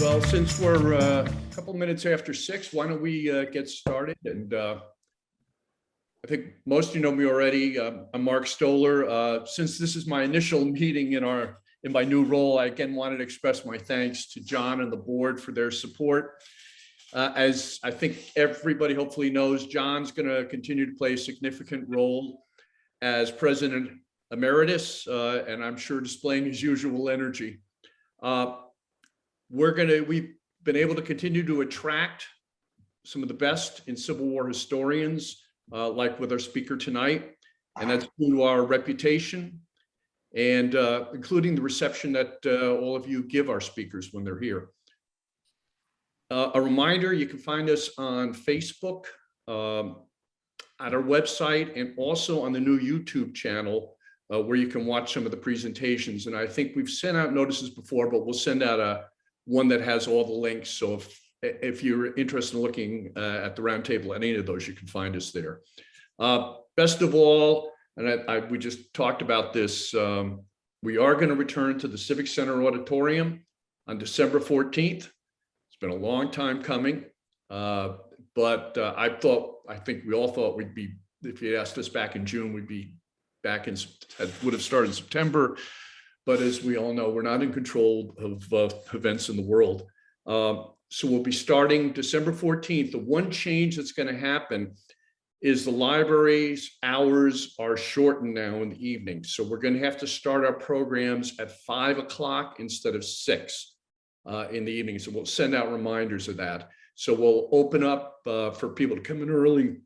Well, since we're a couple minutes after 6, why don't we get started? And I think most of you know me already. I'm Mark Stoller. Since this is my initial meeting in my new role, I again wanted to express my thanks to John and the board for their support. As I think everybody hopefully knows, John's going to continue to play a significant role as President Emeritus, and I'm sure displaying his usual energy. We've been able to continue to attract some of the best in Civil War historians, like with our speaker tonight, and that's due to our reputation and including the reception that all of you give our speakers when they're here. A reminder, you can find us on Facebook, at our website, and also on the new YouTube channel, where you can watch some of the presentations. And I think we've sent out notices before, but we'll send out one that has all the links. So if you're interested in looking at the roundtable, any of those, you can find us there. Best of all, and we just talked about this, we are going to return to the Civic Center Auditorium on December 14th. It's been a long time coming, but I think we all thought we'd be, if you asked us back in June, we'd be back would have started in September. But as we all know, we're not in control of events in the world. So we'll be starting December 14th. The one change that's going to happen is the library's hours are shortened now in the evening. So we're going to have to start our programs at 5 o'clock instead of 6 in the evening. So we'll send out reminders of that. So we'll open up for people to come in early,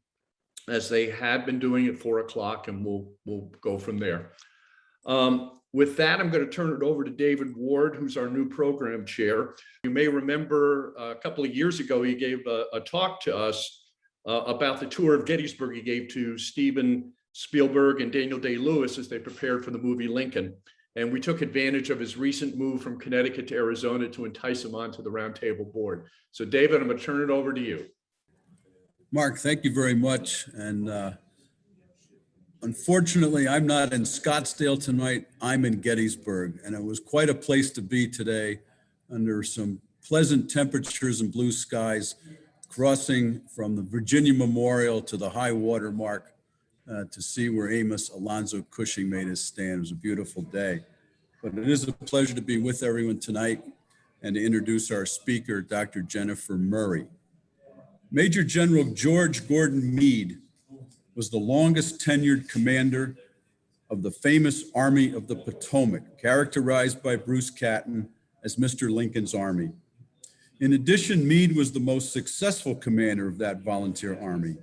as they had been doing at 4 o'clock, and we'll go from there. With that, I'm going to turn it over to David Ward, who's our new program chair. You may remember a couple of years ago, he gave a talk to us about the tour of Gettysburg he gave to Steven Spielberg and Daniel Day-Lewis as they prepared for the movie Lincoln. And we took advantage of his recent move from Connecticut to Arizona to entice him onto the roundtable board. So David, I'm going to turn it over to you. Mark, thank you very much. And unfortunately, I'm not in Scottsdale tonight. I'm in Gettysburg, and it was quite a place to be today under some pleasant temperatures and blue skies, crossing from the Virginia Memorial to the high water mark to see where Amos Alonzo Cushing made his stand. It was a beautiful day. But it is a pleasure to be with everyone tonight and to introduce our speaker, Dr. Jennifer Murray. Major General George Gordon Meade was the longest tenured commander of the famous Army of the Potomac, characterized by Bruce Catton as Mr. Lincoln's Army. In addition, Meade was the most successful commander of that volunteer army.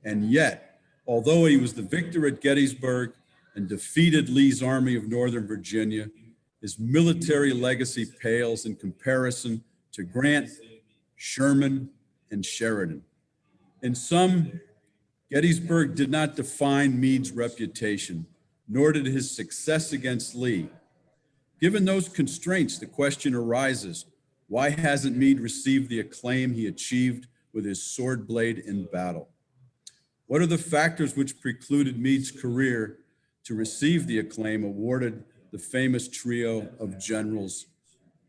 And yet, although he was the victor at Gettysburg and defeated Lee's Army of Northern Virginia, his military legacy pales in comparison to Grant, Sherman, and Sheridan. In sum, Gettysburg did not define Meade's reputation, nor did his success against Lee. Given those constraints, the question arises, why hasn't Meade received the acclaim he achieved with his sword blade in battle? What are the factors which precluded Meade's career to receive the acclaim awarded the famous trio of generals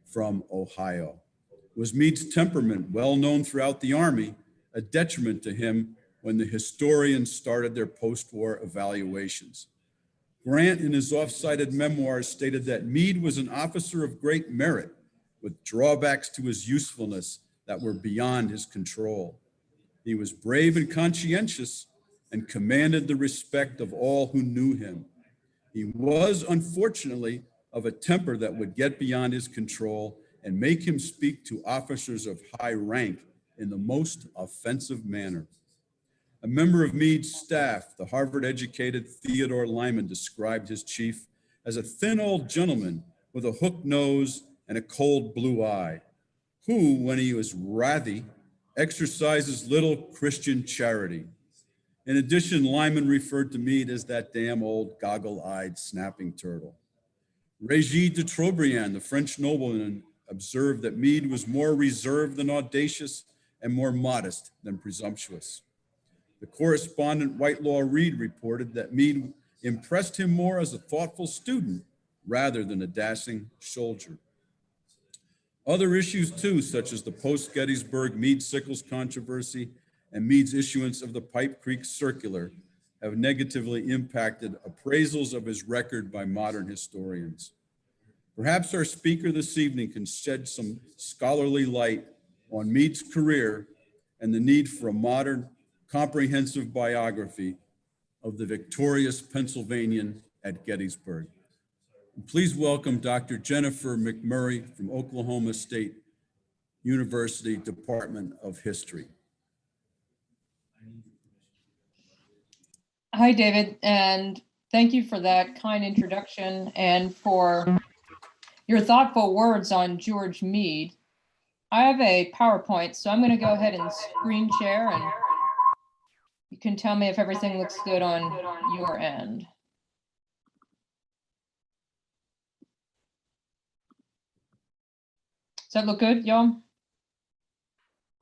from Ohio? Was Meade's temperament, well known throughout the Army, a detriment to him when the historians started their post-war evaluations? Grant, in his oft-cited memoirs, stated that Meade was an officer of great merit, with drawbacks to his usefulness that were beyond his control. He was brave and conscientious and commanded the respect of all who knew him. He was, unfortunately, of a temper that would get beyond his control and make him speak to officers of high rank in the most offensive manner. A member of Meade's staff, the Harvard-educated Theodore Lyman, described his chief as a thin old gentleman with a hooked nose and a cold blue eye, who, when he was wrathy, exercises little Christian charity. In addition, Lyman referred to Meade as that damn old goggle-eyed snapping turtle. Régis de Trobriand, the French nobleman, observed that Meade was more reserved than audacious and more modest than presumptuous. The correspondent Whitelaw Reid reported that Meade impressed him more as a thoughtful student rather than a dashing soldier. Other issues too, such as the post-Gettysburg Meade-Sickles controversy and Meade's issuance of the Pipe Creek Circular, have negatively impacted appraisals of his record by modern historians. Perhaps our speaker this evening can shed some scholarly light on Meade's career and the need for a modern, comprehensive biography of the victorious Pennsylvanian at Gettysburg. And please welcome Dr. Jennifer McMurray from Oklahoma State University Department of History. Hi, David, and thank you for that kind introduction and for your thoughtful words on George Meade. I have a PowerPoint, so I'm going to go ahead and screen share, and you can tell me if everything looks good on your end. Does that look good, y'all?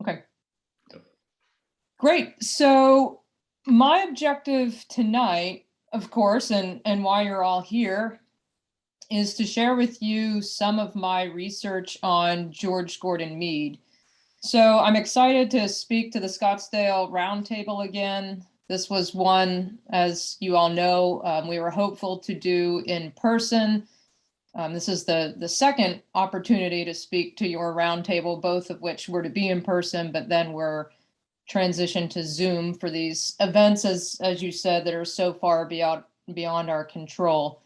Okay. Great. So my objective tonight, of course, and why you're all here, is to share with you some of my research on George Gordon Meade. So I'm excited to speak to the Scottsdale Roundtable again. This was one, as you all know, we were hopeful to do in person. This is the second opportunity to speak to your roundtable, both of which were to be in person, but then we're transitioned to Zoom for these events, as you said, that are so far beyond our control.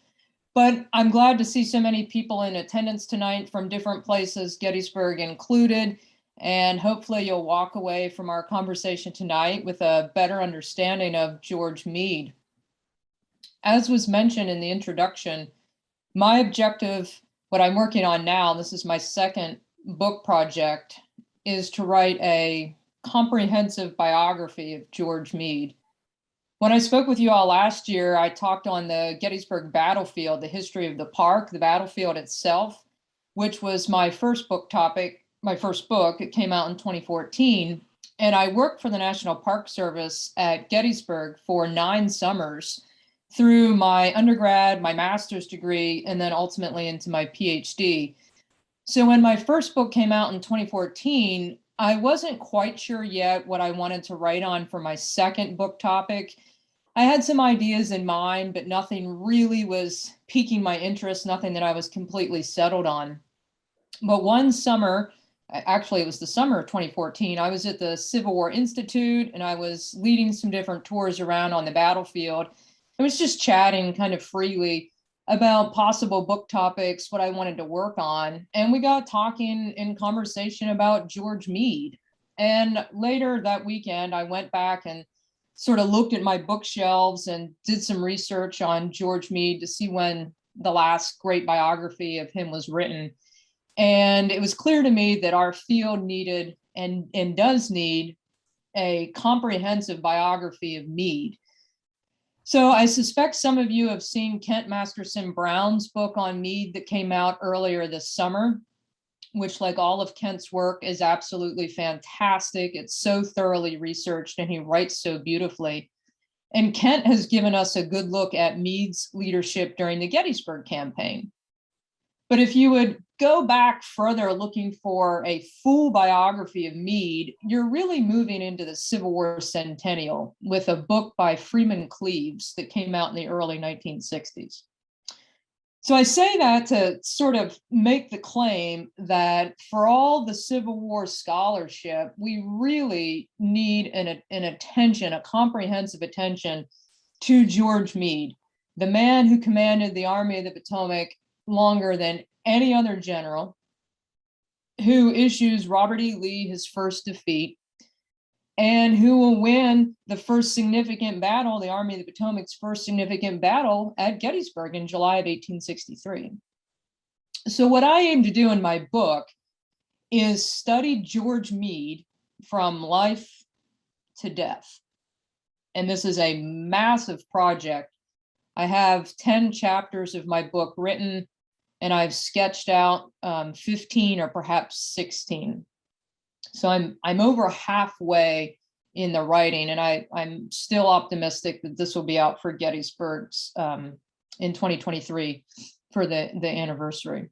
But I'm glad to see so many people in attendance tonight from different places, Gettysburg included, and hopefully you'll walk away from our conversation tonight with a better understanding of George Meade. As was mentioned in the introduction, my objective, what I'm working on now, this is my second book project, is to write a comprehensive biography of George Meade. When I spoke with you all last year, I talked on the Gettysburg battlefield, the history of the park, the battlefield itself, which was my first book topic, my first book. It came out in 2014. And I worked for the National Park Service at Gettysburg for 9 summers through my undergrad, my master's degree, and then ultimately into my PhD. So when my first book came out in 2014, I wasn't quite sure yet what I wanted to write on for my second book topic. I had some ideas in mind, but nothing really was piquing my interest, nothing that I was completely settled on. But one summer, actually it was the summer of 2014, I was at the Civil War Institute and I was leading some different tours around on the battlefield. I was just chatting kind of freely about possible book topics, what I wanted to work on. And we got talking in conversation about George Meade. And later that weekend, I went back and sort of looked at my bookshelves and did some research on George Meade to see when the last great biography of him was written. And it was clear to me that our field needed and does need a comprehensive biography of Meade. So I suspect some of you have seen Kent Masterson Brown's book on Meade that came out earlier this summer, which, like all of Kent's work, is absolutely fantastic. It's so thoroughly researched and he writes so beautifully. And Kent has given us a good look at Meade's leadership during the Gettysburg campaign. But if you would go back further looking for a full biography of Meade, you're really moving into the Civil War centennial with a book by Freeman Cleaves that came out in the early 1960s. So I say that to sort of make the claim that for all the Civil War scholarship, we really need an attention, a comprehensive attention to George Meade, the man who commanded the Army of the Potomac longer than any other general, who issues Robert E. Lee his first defeat, and who will win the first significant battle, the Army of the Potomac's first significant battle at Gettysburg in July of 1863. So what I aim to do in my book is study George Meade from life to death. And this is a massive project. I have 10 chapters of my book written, and I've sketched out 15 or perhaps 16. So I'm over halfway in the writing, and I'm still optimistic that this will be out for Gettysburg's in 2023 for the anniversary.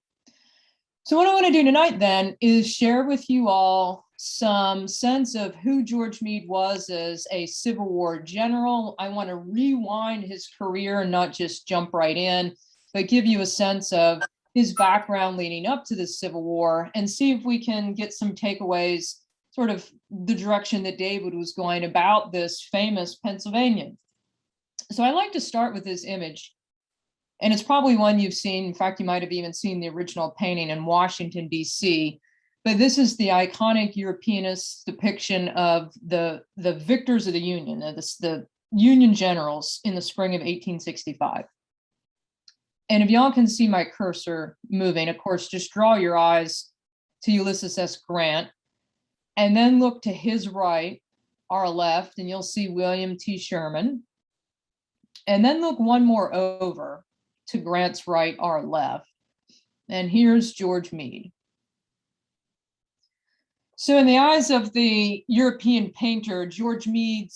So what I want to do tonight then is share with you all some sense of who George Meade was as a Civil War general. I want to rewind his career and not just jump right in, but give you a sense of his background leading up to the Civil War and see if we can get some takeaways, sort of the direction that David was going about this famous Pennsylvanian. So I like to start with this image. And it's probably one you've seen. In fact, you might have even seen the original painting in Washington, D.C. But this is the iconic Europeanist depiction of the victors of the Union, the Union generals in the spring of 1865. And if y'all can see my cursor moving, of course, just draw your eyes to Ulysses S. Grant, and then look to his right, our left, and you'll see William T. Sherman. And then look one more over to Grant's right, our left. And here's George Meade. So in the eyes of the European painter, George Meade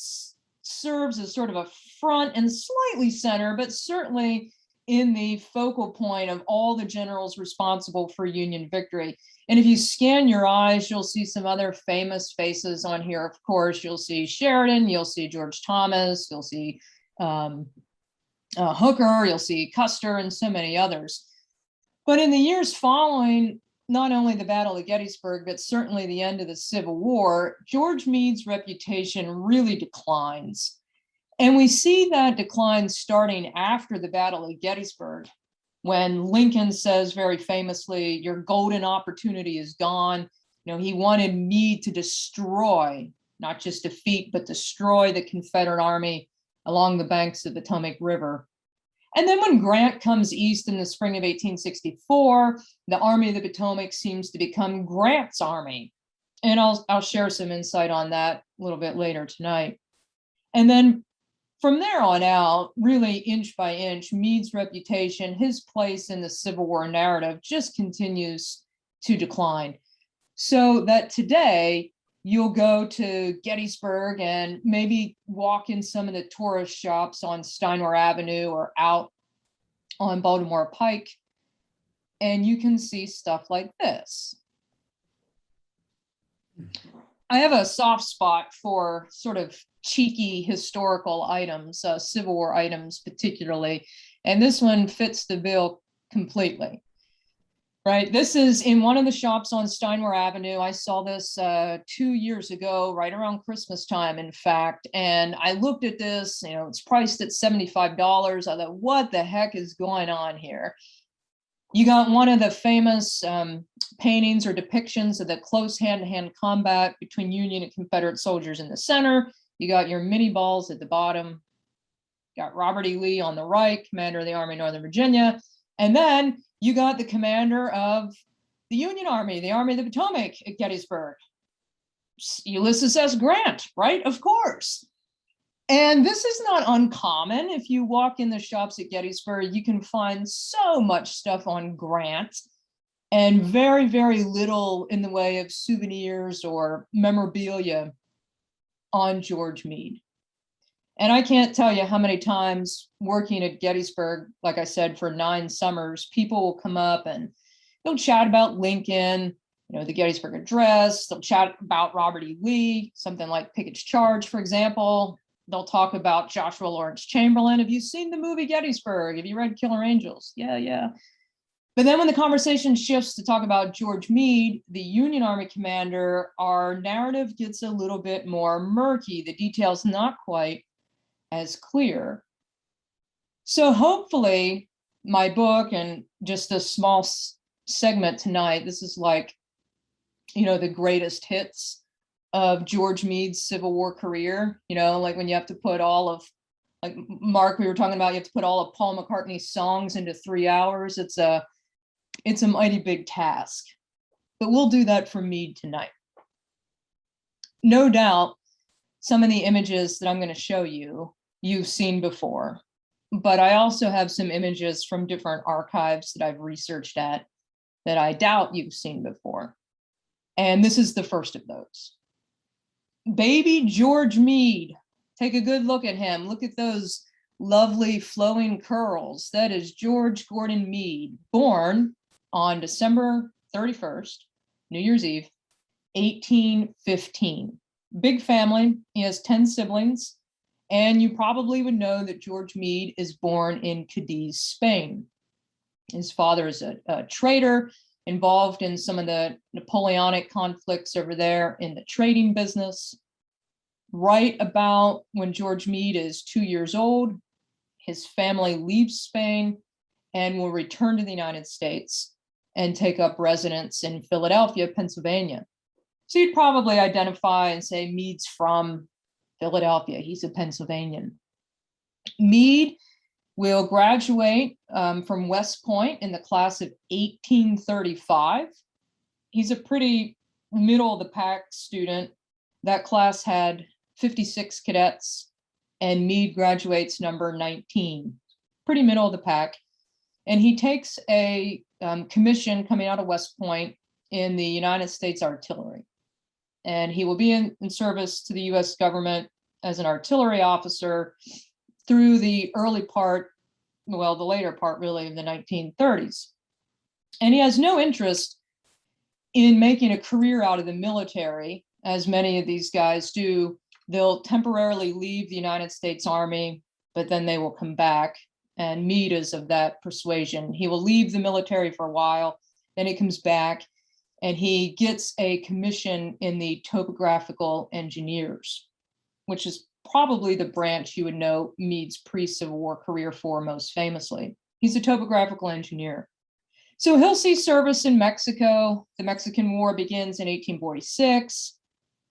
serves as sort of a front and slightly center, but certainly in the focal point of all the generals responsible for Union victory. And if you scan your eyes, you'll see some other famous faces on here. Of course, you'll see Sheridan, you'll see George Thomas, you'll see Hooker, you'll see Custer, and so many others. But in the years following, not only the Battle of Gettysburg, but certainly the end of the Civil War, George Meade's reputation really declines. And we see that decline starting after the Battle of Gettysburg, when Lincoln says very famously, "Your golden opportunity is gone." You know, he wanted Meade to destroy, not just defeat, but destroy the Confederate army along the banks of the Potomac River. And then when Grant comes east in the spring of 1864, the Army of the Potomac seems to become Grant's army. And I'll share some insight on that a little bit later tonight. And then from there on out, really inch by inch, Meade's reputation, his place in the Civil War narrative just continues to decline. So that today, you'll go to Gettysburg and maybe walk in some of the tourist shops on Steinway Avenue or out on Baltimore Pike, and you can see stuff like this. I have a soft spot for sort of cheeky historical items, Civil War items particularly, and this one fits the bill completely. Right, this is in one of the shops on Steinway Avenue. I saw this 2 years ago, right around Christmas time, in fact. And I looked at this, you know, it's priced at $75. I thought, what the heck is going on here? You got one of the famous paintings or depictions of the close hand-to-hand combat between Union and Confederate soldiers in the center. You got your mini balls at the bottom. You got Robert E. Lee on the right, commander of the Army of Northern Virginia. And then you got the commander of the Union Army, the Army of the Potomac at Gettysburg, Ulysses S. Grant, right? Of course. And this is not uncommon. If you walk in the shops at Gettysburg, you can find so much stuff on Grant and very, very little in the way of souvenirs or memorabilia on George Meade. And I can't tell you how many times working at Gettysburg, like I said, for 9 summers, people will come up and they'll chat about Lincoln, you know, the Gettysburg Address. They'll chat about Robert E. Lee, something like Pickett's Charge, for example. They'll talk about Joshua Lawrence Chamberlain. Have you seen the movie Gettysburg? Have you read Killer Angels? Yeah. But then when the conversation shifts to talk about George Meade, the Union Army commander, our narrative gets a little bit more murky. The details not quite as clear. So hopefully my book and just a small segment tonight, this is like, you know, the greatest hits of George Meade's Civil War career, you know, like when you have to put all of, like Mark, we were talking about, you have to put all of Paul McCartney's songs into 3 hours. It's a mighty big task, but we'll do that for Meade tonight. No doubt some of the images that I'm going to show you, you've seen before, but I also have some images from different archives that I've researched at that I doubt you've seen before. And this is the first of those. Baby George Meade. Take a good look at him. Look at those lovely flowing curls. That is George Gordon Meade, born on December 31st, New Year's Eve, 1815. Big family. He has 10 siblings. And you probably would know that George Meade is born in Cadiz, Spain. His father is a trader involved in some of the Napoleonic conflicts over there in the trading business. Right about when George Meade is 2 years old, his family leaves Spain and will return to the United States and take up residence in Philadelphia, Pennsylvania. So you'd probably identify and say Meade's from Philadelphia. He's a Pennsylvanian. Meade will graduate from West Point in the class of 1835. He's a pretty middle of the pack student. That class had 56 cadets, and Meade graduates number 19, pretty middle of the pack. And he takes a commission coming out of West Point in the United States Artillery. And he will be in service to the US government as an artillery officer through the early part, well, the later part really of the 1930s. And he has no interest in making a career out of the military, as many of these guys do. They'll temporarily leave the United States Army, but then they will come back. And Meade is of that persuasion. He will leave the military for a while, then he comes back, and he gets a commission in the topographical engineers, which is probably the branch you would know Meade's pre-Civil War career for most famously. He's a topographical engineer. So he'll see service in Mexico. The Mexican War begins in 1846,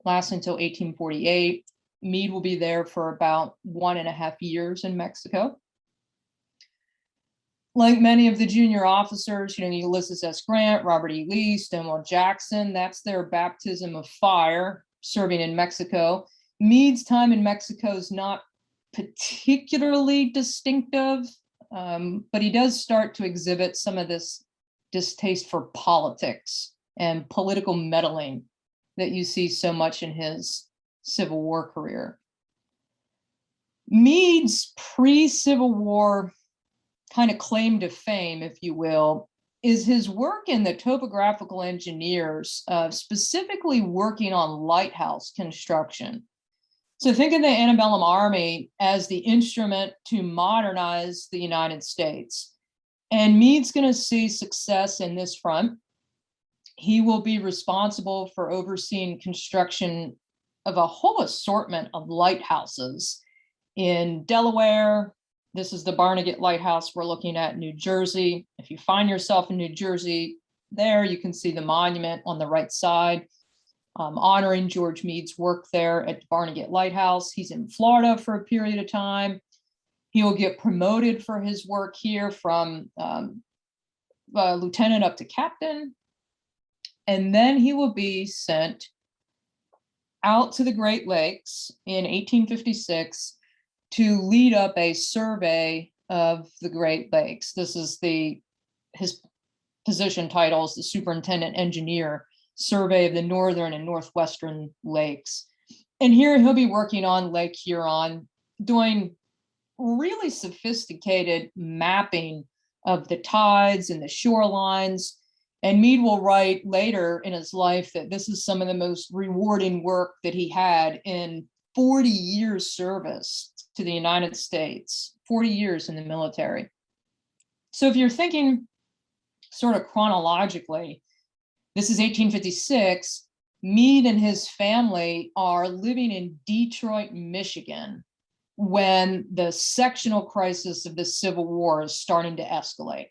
lasts until 1848. Meade will be there for about 1.5 years in Mexico. Like many of the junior officers, Ulysses S. Grant, Robert E. Lee, Stonewall Jackson, that's their baptism of fire, serving in Mexico. Meade's time in Mexico is not particularly distinctive, but he does start to exhibit some of this distaste for politics and political meddling that you see so much in his Civil War career. Meade's pre-Civil War kind of claim to fame, if you will, is his work in the topographical engineers, specifically working on lighthouse construction. So think of the antebellum army as the instrument to modernize the United States. And Meade's going to see success in this front. He will be responsible for overseeing construction of a whole assortment of lighthouses in Delaware. This is the Barnegat Lighthouse we're looking at in New Jersey. If you find yourself in New Jersey, there you can see the monument on the right side, honoring George Meade's work there at Barnegat Lighthouse. He's in Florida for a period of time. He will get promoted for his work here from lieutenant up to captain. And then he will be sent out to the Great Lakes in 1856 to lead up a survey of the Great Lakes. This is his position title is the superintendent engineer, survey of the northern and northwestern lakes. And here he'll be working on Lake Huron, doing really sophisticated mapping of the tides and the shorelines. And Meade will write later in his life that this is some of the most rewarding work that he had in 40 years service to the United States, 40 years in the military. So if you're thinking sort of chronologically, this is 1856, Meade and his family are living in Detroit, Michigan, when the sectional crisis of the Civil War is starting to escalate.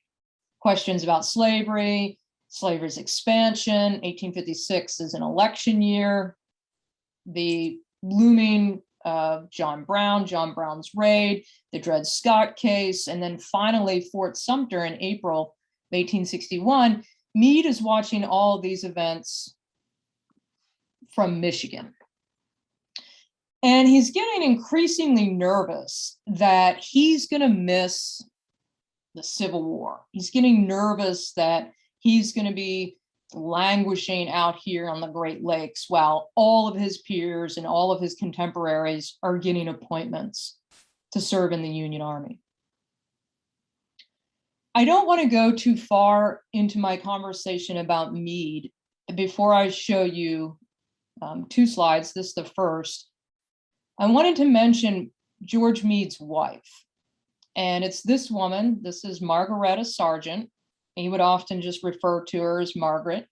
Questions about slavery, slavery's expansion. 1856 is an election year. The looming John Brown's raid, the Dred Scott case, and then finally Fort Sumter in April of 1861. Meade is watching all of these events from Michigan. And he's getting increasingly nervous that he's going to miss the Civil War. He's getting nervous that he's going to be languishing out here on the Great Lakes while all of his peers and all of his contemporaries are getting appointments to serve in the Union Army. I don't want to go too far into my conversation about Meade before I show you two slides. This is the first. I wanted to mention George Meade's wife, and it's this woman. This is Margaretta Sargent. He would often just refer to her as Margaret,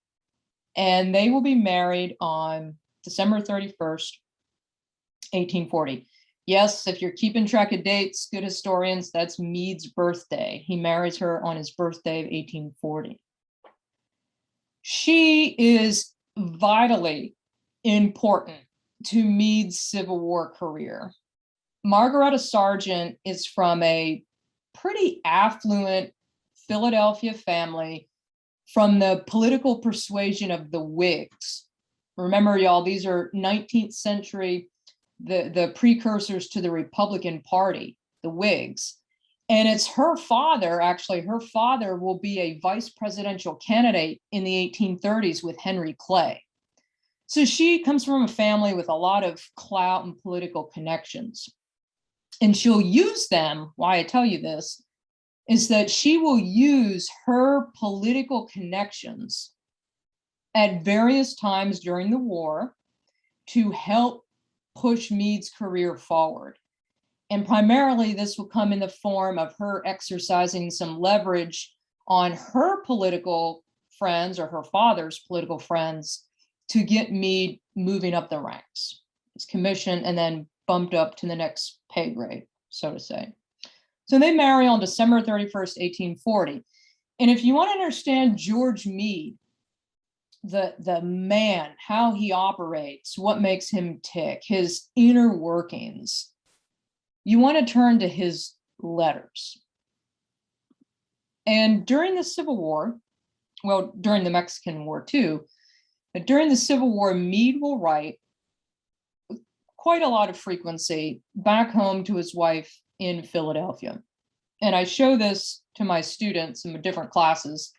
and they will be married on December 31st, 1840. Yes, if you're keeping track of dates, good historians, that's Meade's birthday. He marries her on his birthday of 1840. She is vitally important to Meade's Civil War career. Margaretta Sargent is from a pretty affluent Philadelphia family from the political persuasion of the Whigs. Remember, y'all, these are 19th century, the precursors to the Republican Party, the Whigs. And it's her father, actually, her father will be a vice presidential candidate in the 1830s with Henry Clay. So she comes from a family with a lot of clout and political connections. And she'll use them. Why I tell you this is that she will use her political connections at various times during the war to help push Meade's career forward. And primarily this will come in the form of her exercising some leverage on her political friends or her father's political friends to get Meade moving up the ranks. It's commissioned and then bumped up to the next pay grade, so to say. So they marry on December 31st, 1840. And if you want to understand George Meade, the man, how he operates, what makes him tick, his inner workings, you want to turn to his letters. And during the Civil War, well, during the Mexican War too, but during the Civil War, Meade will write with quite a lot of frequency back home to his wife in Philadelphia. And I show this to my students in different classes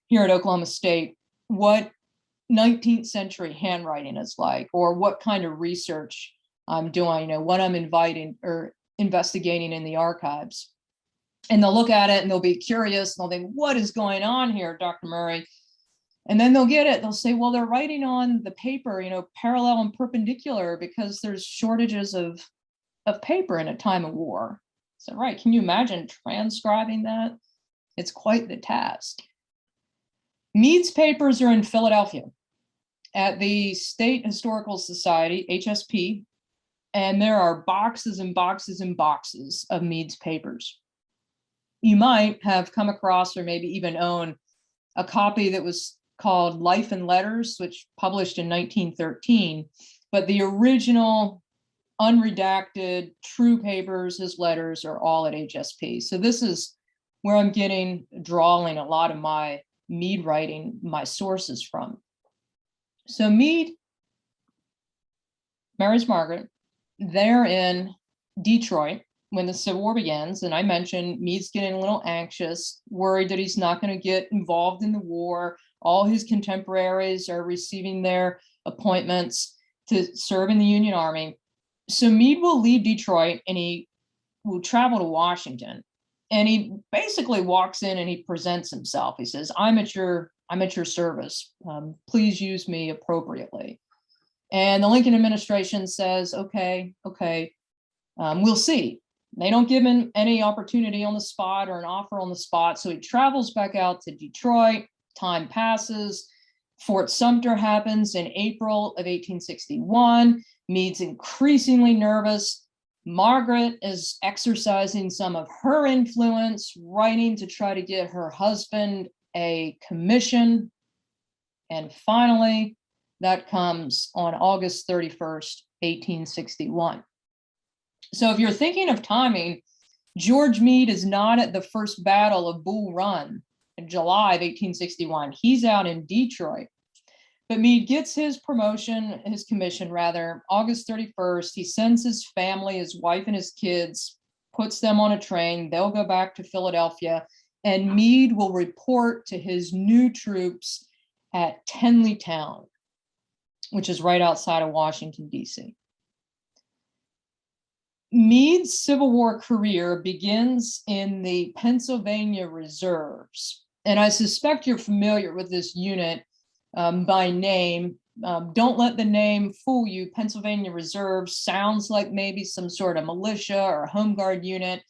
here at Oklahoma State, what 19th century handwriting is like, or what kind of research I'm doing, what I'm inviting or investigating in the archives. And they'll look at it and they'll be curious and they'll think, what is going on here, Dr. Murray? And then they'll get it. They'll say, well, they're writing on the paper, parallel and perpendicular because there's shortages of paper in a time of war. So, right, can you imagine transcribing that? It's quite the task. Meade's papers are in Philadelphia at the State Historical Society, HSP, and there are boxes and boxes and boxes of Meade's papers. You might have come across or maybe even own a copy that was called Life and Letters, which published in 1913, but the original unredacted true papers, his letters, are all at HSP. So this is where I'm drawing a lot of my Meade writing, my sources from. So Meade marries Margaret. They're in Detroit when the Civil War begins. And I mentioned Meade's getting a little anxious, worried that he's not going to get involved in the war. All his contemporaries are receiving their appointments to serve in the Union Army. So Meade will leave Detroit and he will travel to Washington. And he basically walks in and he presents himself. He says, I'm at your service. Please use me appropriately. And the Lincoln administration says, okay, we'll see. They don't give him any opportunity on the spot or an offer on the spot. So he travels back out to Detroit. Time passes. Fort Sumter happens in April of 1861. Meade's increasingly nervous. Margaret is exercising some of her influence, writing to try to get her husband a commission. And finally, that comes on August 31st, 1861. So if you're thinking of timing, George Meade is not at the first battle of Bull Run in July of 1861. He's out in Detroit. But Meade gets his commission, August 31st. He sends his family, his wife and his kids, puts them on a train. They'll go back to Philadelphia, and Meade will report to his new troops at Tenleytown, which is right outside of Washington, D.C. Meade's Civil War career begins in the Pennsylvania Reserves. And I suspect you're familiar with this unit by name. Don't let the name fool you. Pennsylvania Reserves sounds like maybe some sort of militia or home guard unit,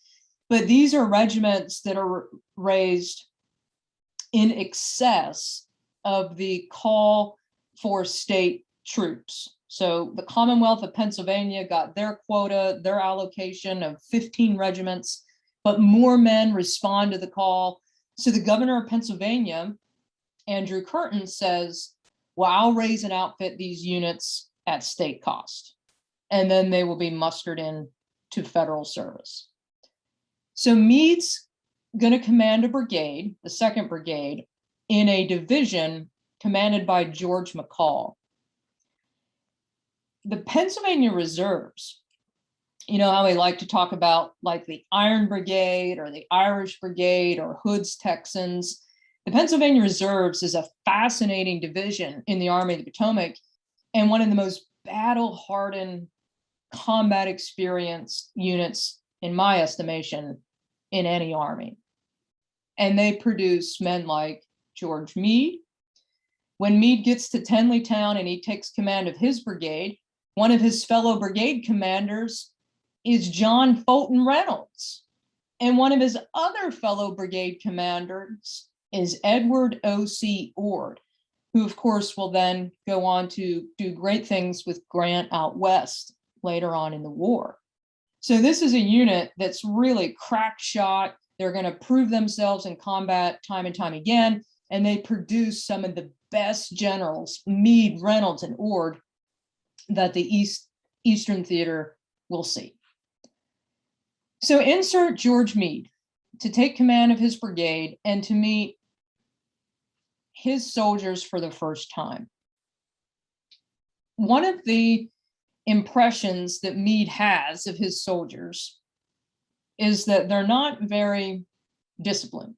but these are regiments that are raised in excess of the call for state troops. So the Commonwealth of Pennsylvania got their quota, their allocation of 15 regiments, but more men respond to the call. So the governor of Pennsylvania, Andrew Curtin, says, well, I'll raise and outfit these units at state cost, and then they will be mustered in to federal service. So Meade's going to command a brigade, the 2nd Brigade, in a division commanded by George McCall. The Pennsylvania Reserves, you know how we like to talk about like the Iron Brigade or the Irish Brigade or Hood's Texans. The Pennsylvania Reserves is a fascinating division in the Army of the Potomac and one of the most battle-hardened, combat experienced units, in my estimation, in any army. And they produce men like George Meade. When Meade gets to Tenleytown and he takes command of his brigade, one of his fellow brigade commanders is John Fulton Reynolds. And one of his other fellow brigade commanders is Edward O.C. Ord, who of course will then go on to do great things with Grant out west later on in the war. So this is a unit that's really crack shot. They're going to prove themselves in combat time and time again, and they produce some of the best generals, Meade, Reynolds, and Ord, that the Eastern Theater will see. So insert George Meade to take command of his brigade and to meet his soldiers for the first time. One of the impressions that Meade has of his soldiers is that they're not very disciplined.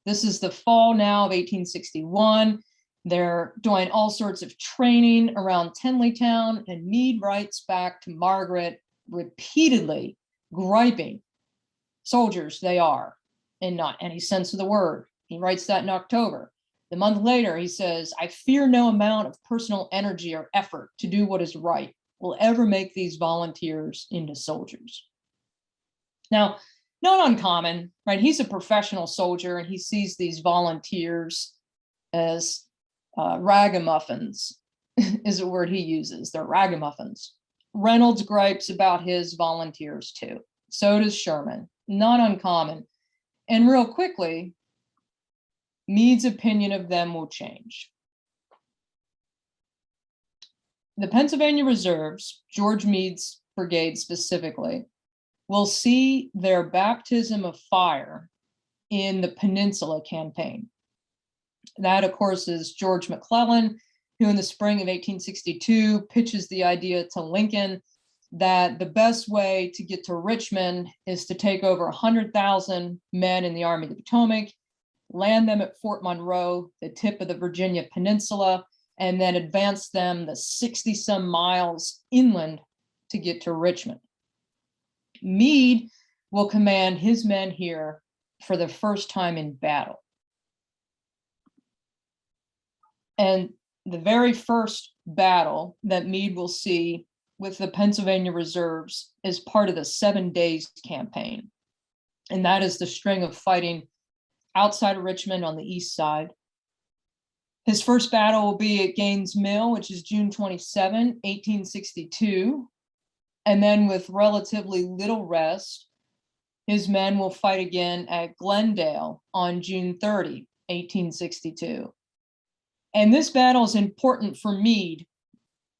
This is the fall now of 1861. They're doing all sorts of training around Tenleytown, and Meade writes back to Margaret repeatedly, griping, soldiers they are, in not any sense of the word. He writes that in October. The month later, he says, I fear no amount of personal energy or effort to do what is right will ever make these volunteers into soldiers. Now, not uncommon, right? He's a professional soldier and he sees these volunteers as ragamuffins, is a word he uses. They're ragamuffins. Reynolds gripes about his volunteers too. So does Sherman, not uncommon. And real quickly, Meade's opinion of them will change. The Pennsylvania Reserves, George Meade's brigade specifically, will see their baptism of fire in the Peninsula Campaign. That, of course, is George McClellan, who in the spring of 1862 pitches the idea to Lincoln that the best way to get to Richmond is to take over 100,000 men in the Army of the Potomac, land them at Fort Monroe, the tip of the Virginia Peninsula, and then advance them the 60-some miles inland to get to Richmond. Meade will command his men here for the first time in battle. And the very first battle that Meade will see with the Pennsylvania Reserves is part of the 7 Days Campaign. And that is the string of fighting outside of Richmond on the east side. His first battle will be at Gaines Mill, which is June 27, 1862. And then with relatively little rest, his men will fight again at Glendale on June 30, 1862. And this battle is important for Meade,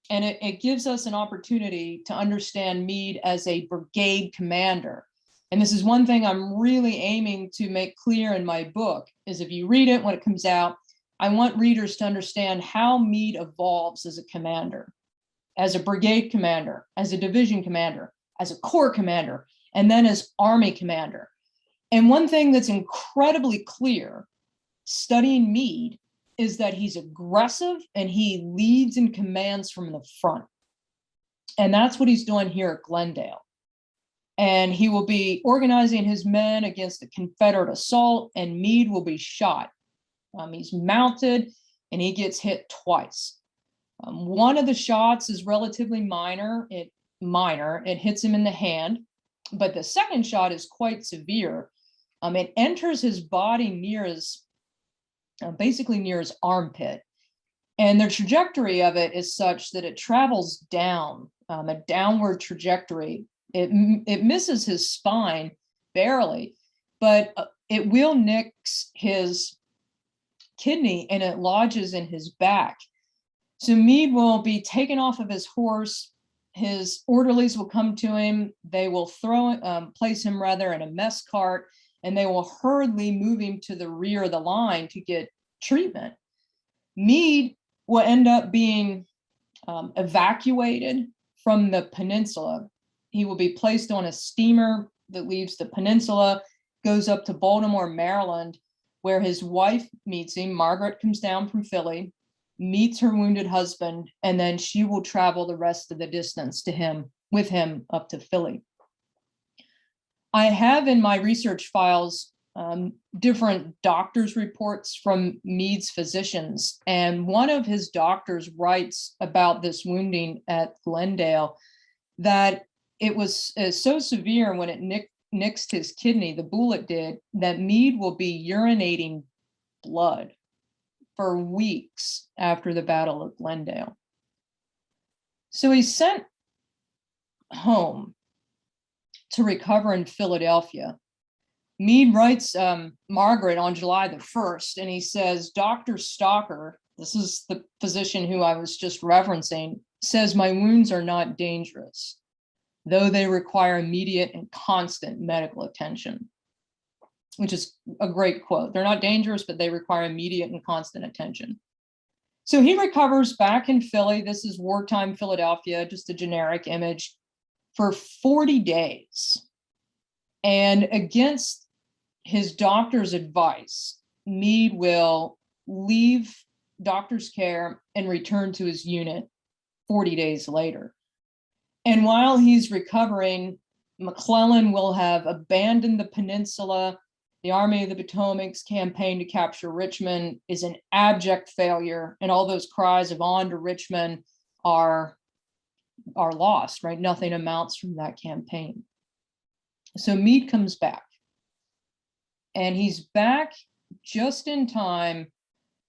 and it gives us an opportunity to understand Meade as a brigade commander. And this is one thing I'm really aiming to make clear in my book, is if you read it when it comes out, I want readers to understand how Meade evolves as a commander, as a brigade commander, as a division commander, as a corps commander, and then as army commander. And one thing that's incredibly clear studying Meade is that he's aggressive and he leads and commands from the front. And that's what he's doing here at Glendale. and he will be organizing his men against a Confederate assault, and Meade will be shot. He's mounted and he gets hit twice. One of the shots is relatively minor. It hits him in the hand, but the second shot is quite severe. It enters his body near his, basically near his armpit. And the trajectory of it is such that it travels down, a downward trajectory. It misses his spine barely, but it will nick his kidney and it lodges in his back. So Meade will be taken off of his horse. His orderlies will come to him. They will place him rather in a mess cart, and they will hurriedly move him to the rear of the line to get treatment. Meade will end up being evacuated from the peninsula. He will be placed on a steamer that leaves the peninsula, goes up to Baltimore, Maryland, where his wife meets him. Margaret comes down from Philly, meets her wounded husband, and then she will travel the rest of the distance with him up to Philly. I have in my research files different doctors' reports from Meade's physicians, and one of his doctors writes about this wounding at Glendale that it was so severe when it nixed his kidney, the bullet did, that Meade will be urinating blood for weeks after the Battle of Glendale. So he's sent home to recover in Philadelphia. Meade writes Margaret on July the 1st, and he says, Dr. Stalker, this is the physician who I was just referencing, says my wounds are not dangerous, though they require immediate and constant medical attention, which is a great quote. They're not dangerous, but they require immediate and constant attention. So he recovers back in Philly. This is wartime Philadelphia, just a generic image, for 40 days. And against his doctor's advice, Meade will leave doctor's care and return to his unit 40 days later. And while he's recovering, McClellan will have abandoned the peninsula. The Army of the Potomac's campaign to capture Richmond is an abject failure, and all those cries of on to Richmond are lost, right? Nothing amounts from that campaign. So Meade comes back, and he's back just in time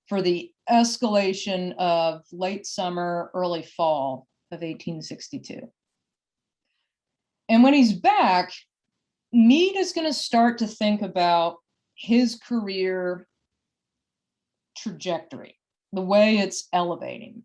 for the escalation of late summer, early fall of 1862. And when he's back, Meade is going to start to think about his career trajectory, the way it's elevating.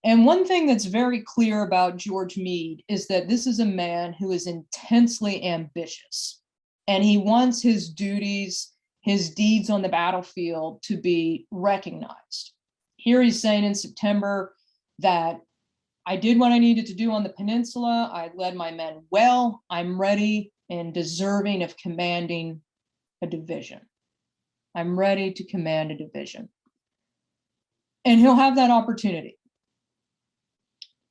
And one thing that's very clear about George Meade is that this is a man who is intensely ambitious, and he wants his duties, his deeds on the battlefield to be recognized. Here he's saying in September that I did what I needed to do on the peninsula. I led my men well. I'm ready and deserving of commanding a division. I'm ready to command a division. And he'll have that opportunity.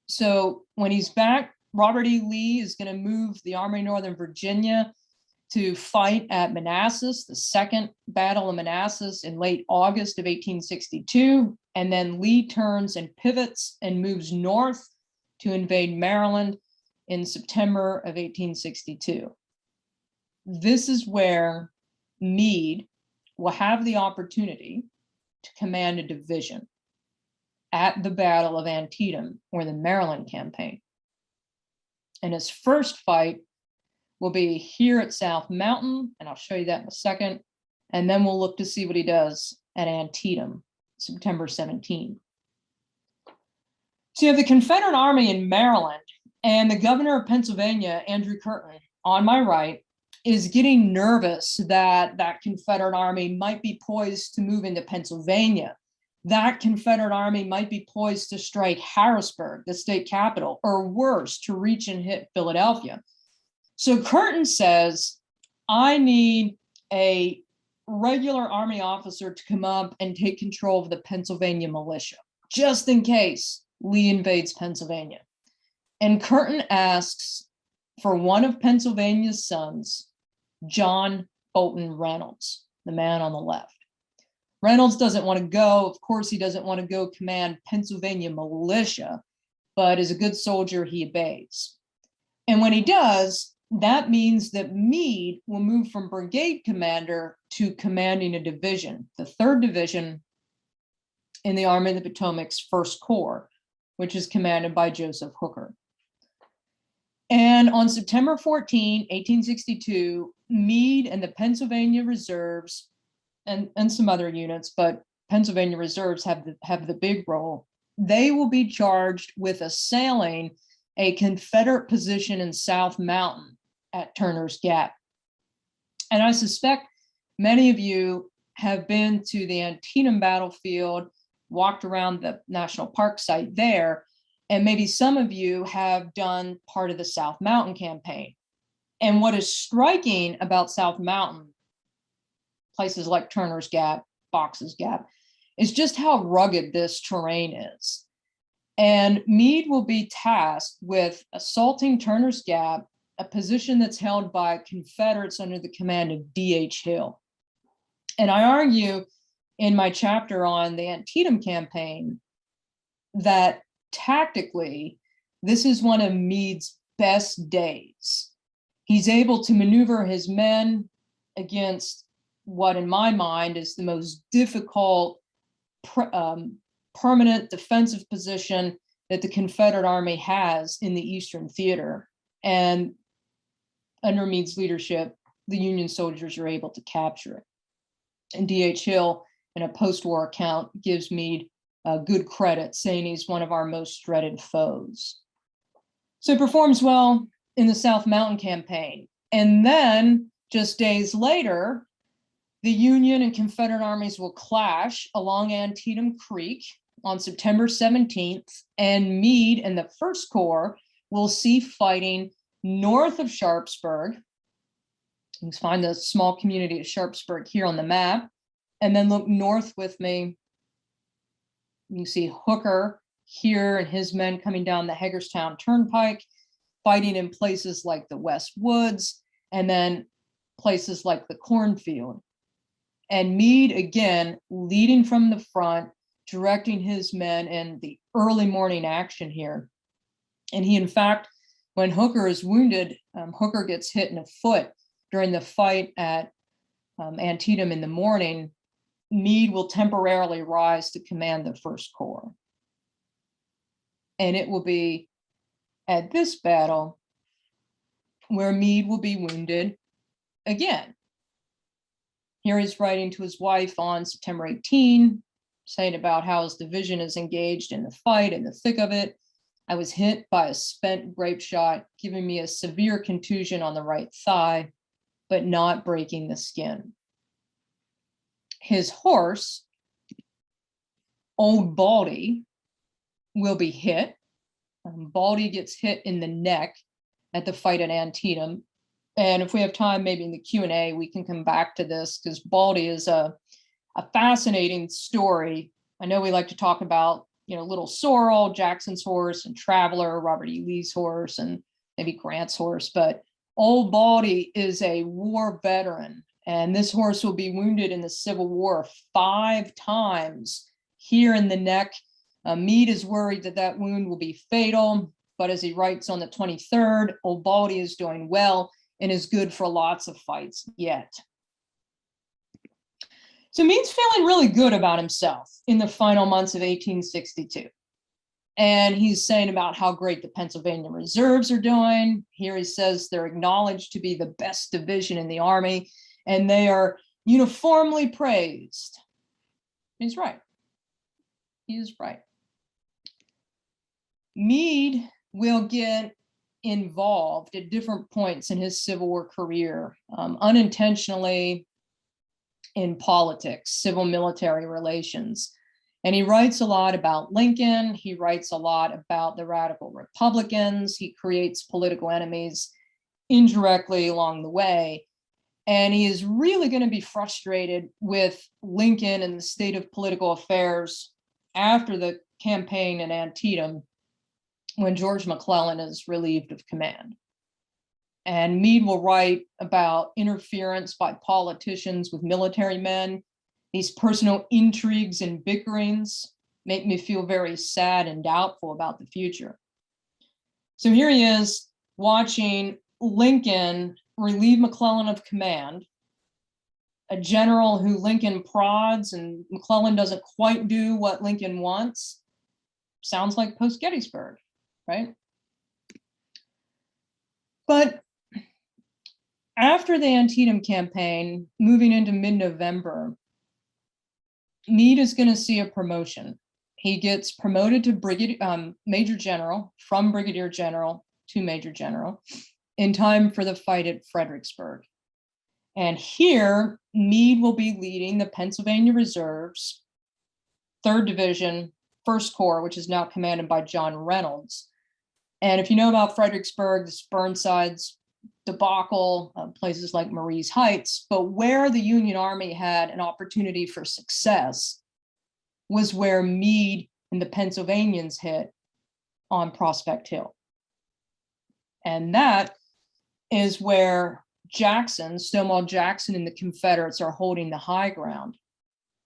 So when he's back, Robert E. Lee is going to move the Army of Northern Virginia to fight at Manassas, the Second Battle of Manassas in late August of 1862. And then Lee turns and pivots and moves north to invade Maryland in September of 1862. This is where Meade will have the opportunity to command a division at the Battle of Antietam, or the Maryland campaign. And his first fight will be here at South Mountain, and I'll show you that in a second. And then we'll look to see what he does at Antietam, September 17. So you have the Confederate Army in Maryland, and the governor of Pennsylvania, Andrew Curtin, on my right, is getting nervous that that Confederate Army might be poised to move into Pennsylvania. That Confederate Army might be poised to strike Harrisburg, the state capital, or worse, to reach and hit Philadelphia. So Curtin says, I need a regular Army officer to come up and take control of the Pennsylvania militia, just in case Lee invades Pennsylvania. And Curtin asks for one of Pennsylvania's sons, John Bolton Reynolds, the man on the left. Reynolds doesn't want to go. Of course, he doesn't want to go command Pennsylvania militia, but as a good soldier, he obeys. And when he does, that means that Meade will move from brigade commander to commanding a division, the 3rd Division in the Army of the Potomac's 1st Corps, which is commanded by Joseph Hooker. And on September 14, 1862, Meade and the Pennsylvania Reserves and some other units, but Pennsylvania Reserves have the big role. They will be charged with assailing a Confederate position in South Mountain at Turner's Gap. And I suspect many of you have been to the Antietam battlefield, walked around the National Park site there, and maybe some of you have done part of the South Mountain campaign. And what is striking about South Mountain, places like Turner's Gap, Fox's Gap, is just how rugged this terrain is. And Meade will be tasked with assaulting Turner's Gap, a position that's held by Confederates under the command of D.H. Hill. And I argue in my chapter on the Antietam campaign that tactically, this is one of Meade's best days. He's able to maneuver his men against what, in my mind, is the most difficult permanent defensive position that the Confederate Army has in the Eastern Theater. And under Meade's leadership, the Union soldiers are able to capture it. And D.H. Hill, in a post-war account, gives Meade good credit, saying he's one of our most dreaded foes. So he performs well in the South Mountain campaign. And then just days later, the Union and Confederate armies will clash along Antietam Creek on September 17th, and Meade and the 1st Corps will see fighting north of Sharpsburg. You can find the small community of Sharpsburg here on the map, and then look north with me. You see Hooker here and his men coming down the Hagerstown Turnpike, fighting in places like the West Woods, and then places like the Cornfield. And Meade, again, leading from the front, directing his men in the early morning action here. And he, in fact, when Hooker is wounded, Hooker gets hit in the foot during the fight at Antietam in the morning. Meade will temporarily rise to command the 1st Corps. And it will be at this battle where Meade will be wounded again. Here he's writing to his wife on September 18, saying about how his division is engaged in the fight, in the thick of it. I was hit by a spent grape shot, giving me a severe contusion on the right thigh, but not breaking the skin. His horse, Old Baldi, will be hit. Baldi gets hit in the neck at the fight at Antietam. And if we have time, maybe in the Q&A, we can come back to this, because Baldi is a fascinating story. I know we like to talk about, Little Sorrel, Jackson's horse, and Traveler, Robert E. Lee's horse, and maybe Grant's horse. But Old Baldi is a war veteran, and this horse will be wounded in the Civil War 5 times here in the neck. Meade is worried that that wound will be fatal, but as he writes on the 23rd, Old Baldi is doing well and is good for lots of fights yet. So Meade's feeling really good about himself in the final months of 1862. And he's saying about how great the Pennsylvania Reserves are doing. Here he says they're acknowledged to be the best division in the Army, and they are uniformly praised. He's right. He is right. Meade will get involved at different points in his Civil War career, unintentionally, in politics, civil military relations. And he writes a lot about Lincoln. He writes a lot about the radical Republicans. He creates political enemies indirectly along the way. And he is really going to be frustrated with Lincoln and the state of political affairs after the campaign in Antietam, when George McClellan is relieved of command. And Meade will write about interference by politicians with military men. These personal intrigues and bickerings make me feel very sad and doubtful about the future. So here he is watching Lincoln relieve McClellan of command, a general who Lincoln prods and McClellan doesn't quite do what Lincoln wants. Sounds like post-Gettysburg, right? But after the Antietam campaign, moving into mid-November, Meade is going to see a promotion. He gets promoted to Major General, from Brigadier General to Major General, in time for the fight at Fredericksburg. And here, Meade will be leading the Pennsylvania Reserves, 3rd Division, 1st Corps, which is now commanded by John Reynolds. And if you know about Fredericksburg, this Burnside's debacle, places like Marie's Heights, but where the Union Army had an opportunity for success was where Meade and the Pennsylvanians hit on Prospect Hill. And that is where Jackson, Stonewall Jackson, and the Confederates are holding the high ground.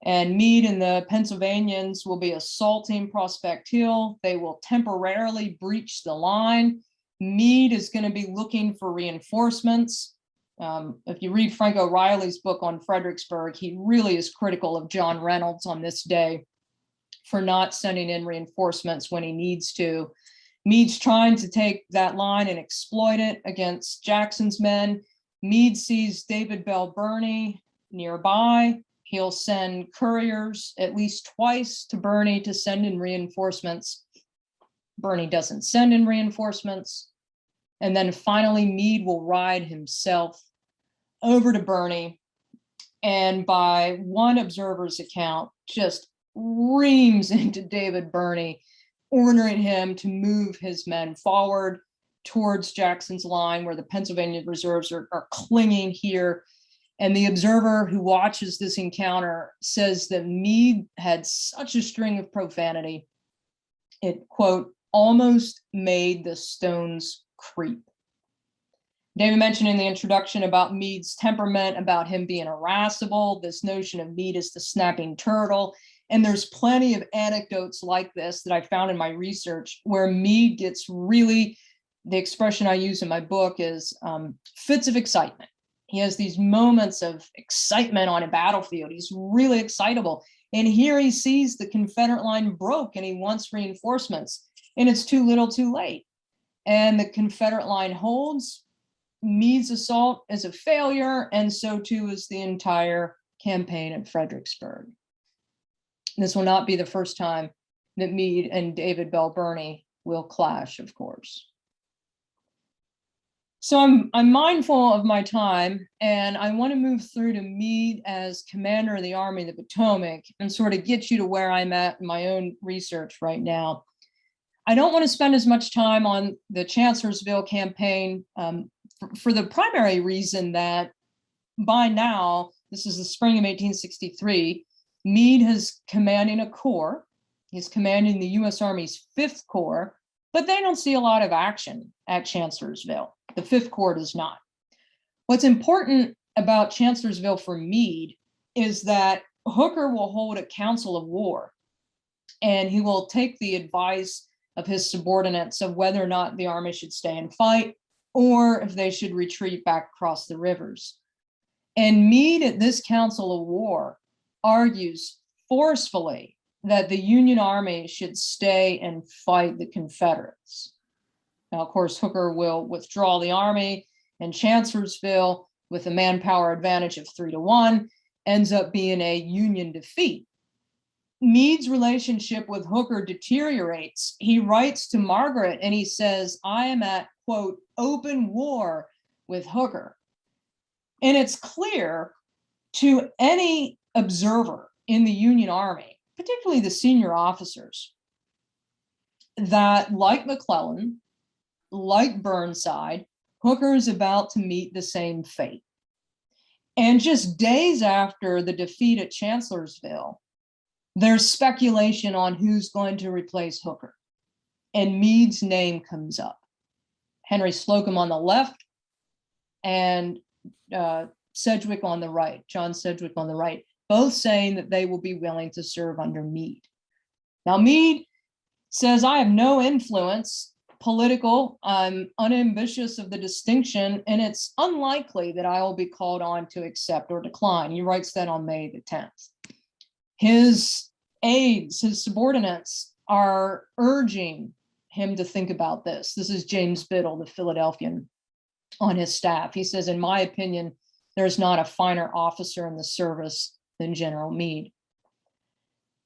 And Meade and the Pennsylvanians will be assaulting Prospect Hill. They will temporarily breach the line. Meade is going to be looking for reinforcements. If you read Frank O'Reilly's book on Fredericksburg, he really is critical of John Reynolds on this day for not sending in reinforcements when he needs to. Meade's trying to take that line and exploit it against Jackson's men. Meade sees David Bell Birney nearby. He'll send couriers at least twice to Birney to send in reinforcements. Birney doesn't send in reinforcements. And then finally, Meade will ride himself over to Birney, and by one observer's account, just reams into David Birney, ordering him to move his men forward towards Jackson's line, where the Pennsylvania reserves are clinging here. And the observer who watches this encounter says that Meade had such a string of profanity, it, quote, almost made the stones creep. David mentioned in the introduction about Meade's temperament, about him being irascible, this notion of Meade as the snapping turtle. And there's plenty of anecdotes like this that I found in my research where Meade gets really, the expression I use in my book is fits of excitement. He has these moments of excitement on a battlefield. He's really excitable. And here he sees the Confederate line broke and he wants reinforcements, and it's too little too late. And the Confederate line holds. Meade's assault is a failure, and so too is the entire campaign at Fredericksburg. This will not be the first time that Meade and David Bell Birney will clash, of course. So I'm mindful of my time, and I want to move through to Meade as commander of the Army of the Potomac and sort of get you to where I'm at in my own research right now. I don't want to spend as much time on the Chancellorsville campaign for the primary reason that by now, this is the spring of 1863, Meade is commanding a corps. He's commanding the U.S. Army's 5th Corps, but they don't see a lot of action at Chancellorsville. The 5th Corps does not. What's important about Chancellorsville for Meade is that Hooker will hold a council of war, and he will take the advice of his subordinates of whether or not the army should stay and fight, or if they should retreat back across the rivers. And Meade at this council of war argues forcefully that the Union Army should stay and fight the Confederates. Now, of course, Hooker will withdraw the army, and Chancellorsville, with a manpower advantage of 3-1, ends up being a Union defeat. Meade's relationship with Hooker deteriorates. He writes to Margaret and he says, I am at, quote, open war with Hooker. And it's clear to any observer in the Union Army, particularly the senior officers, that like McClellan, like Burnside, Hooker is about to meet the same fate. And just days after the defeat at Chancellorsville, there's speculation on who's going to replace Hooker. And Meade's name comes up. Henry Slocum on the left, and Sedgwick on the right, John Sedgwick on the right, both saying that they will be willing to serve under Meade. Now, Meade says, I have no influence political. I'm unambitious of the distinction, and it's unlikely that I will be called on to accept or decline. He writes that on May the 10th. His aides, his subordinates are urging him to think about this. This is James Biddle, the Philadelphian, on his staff. He says, in my opinion, there's not a finer officer in the service than General Meade.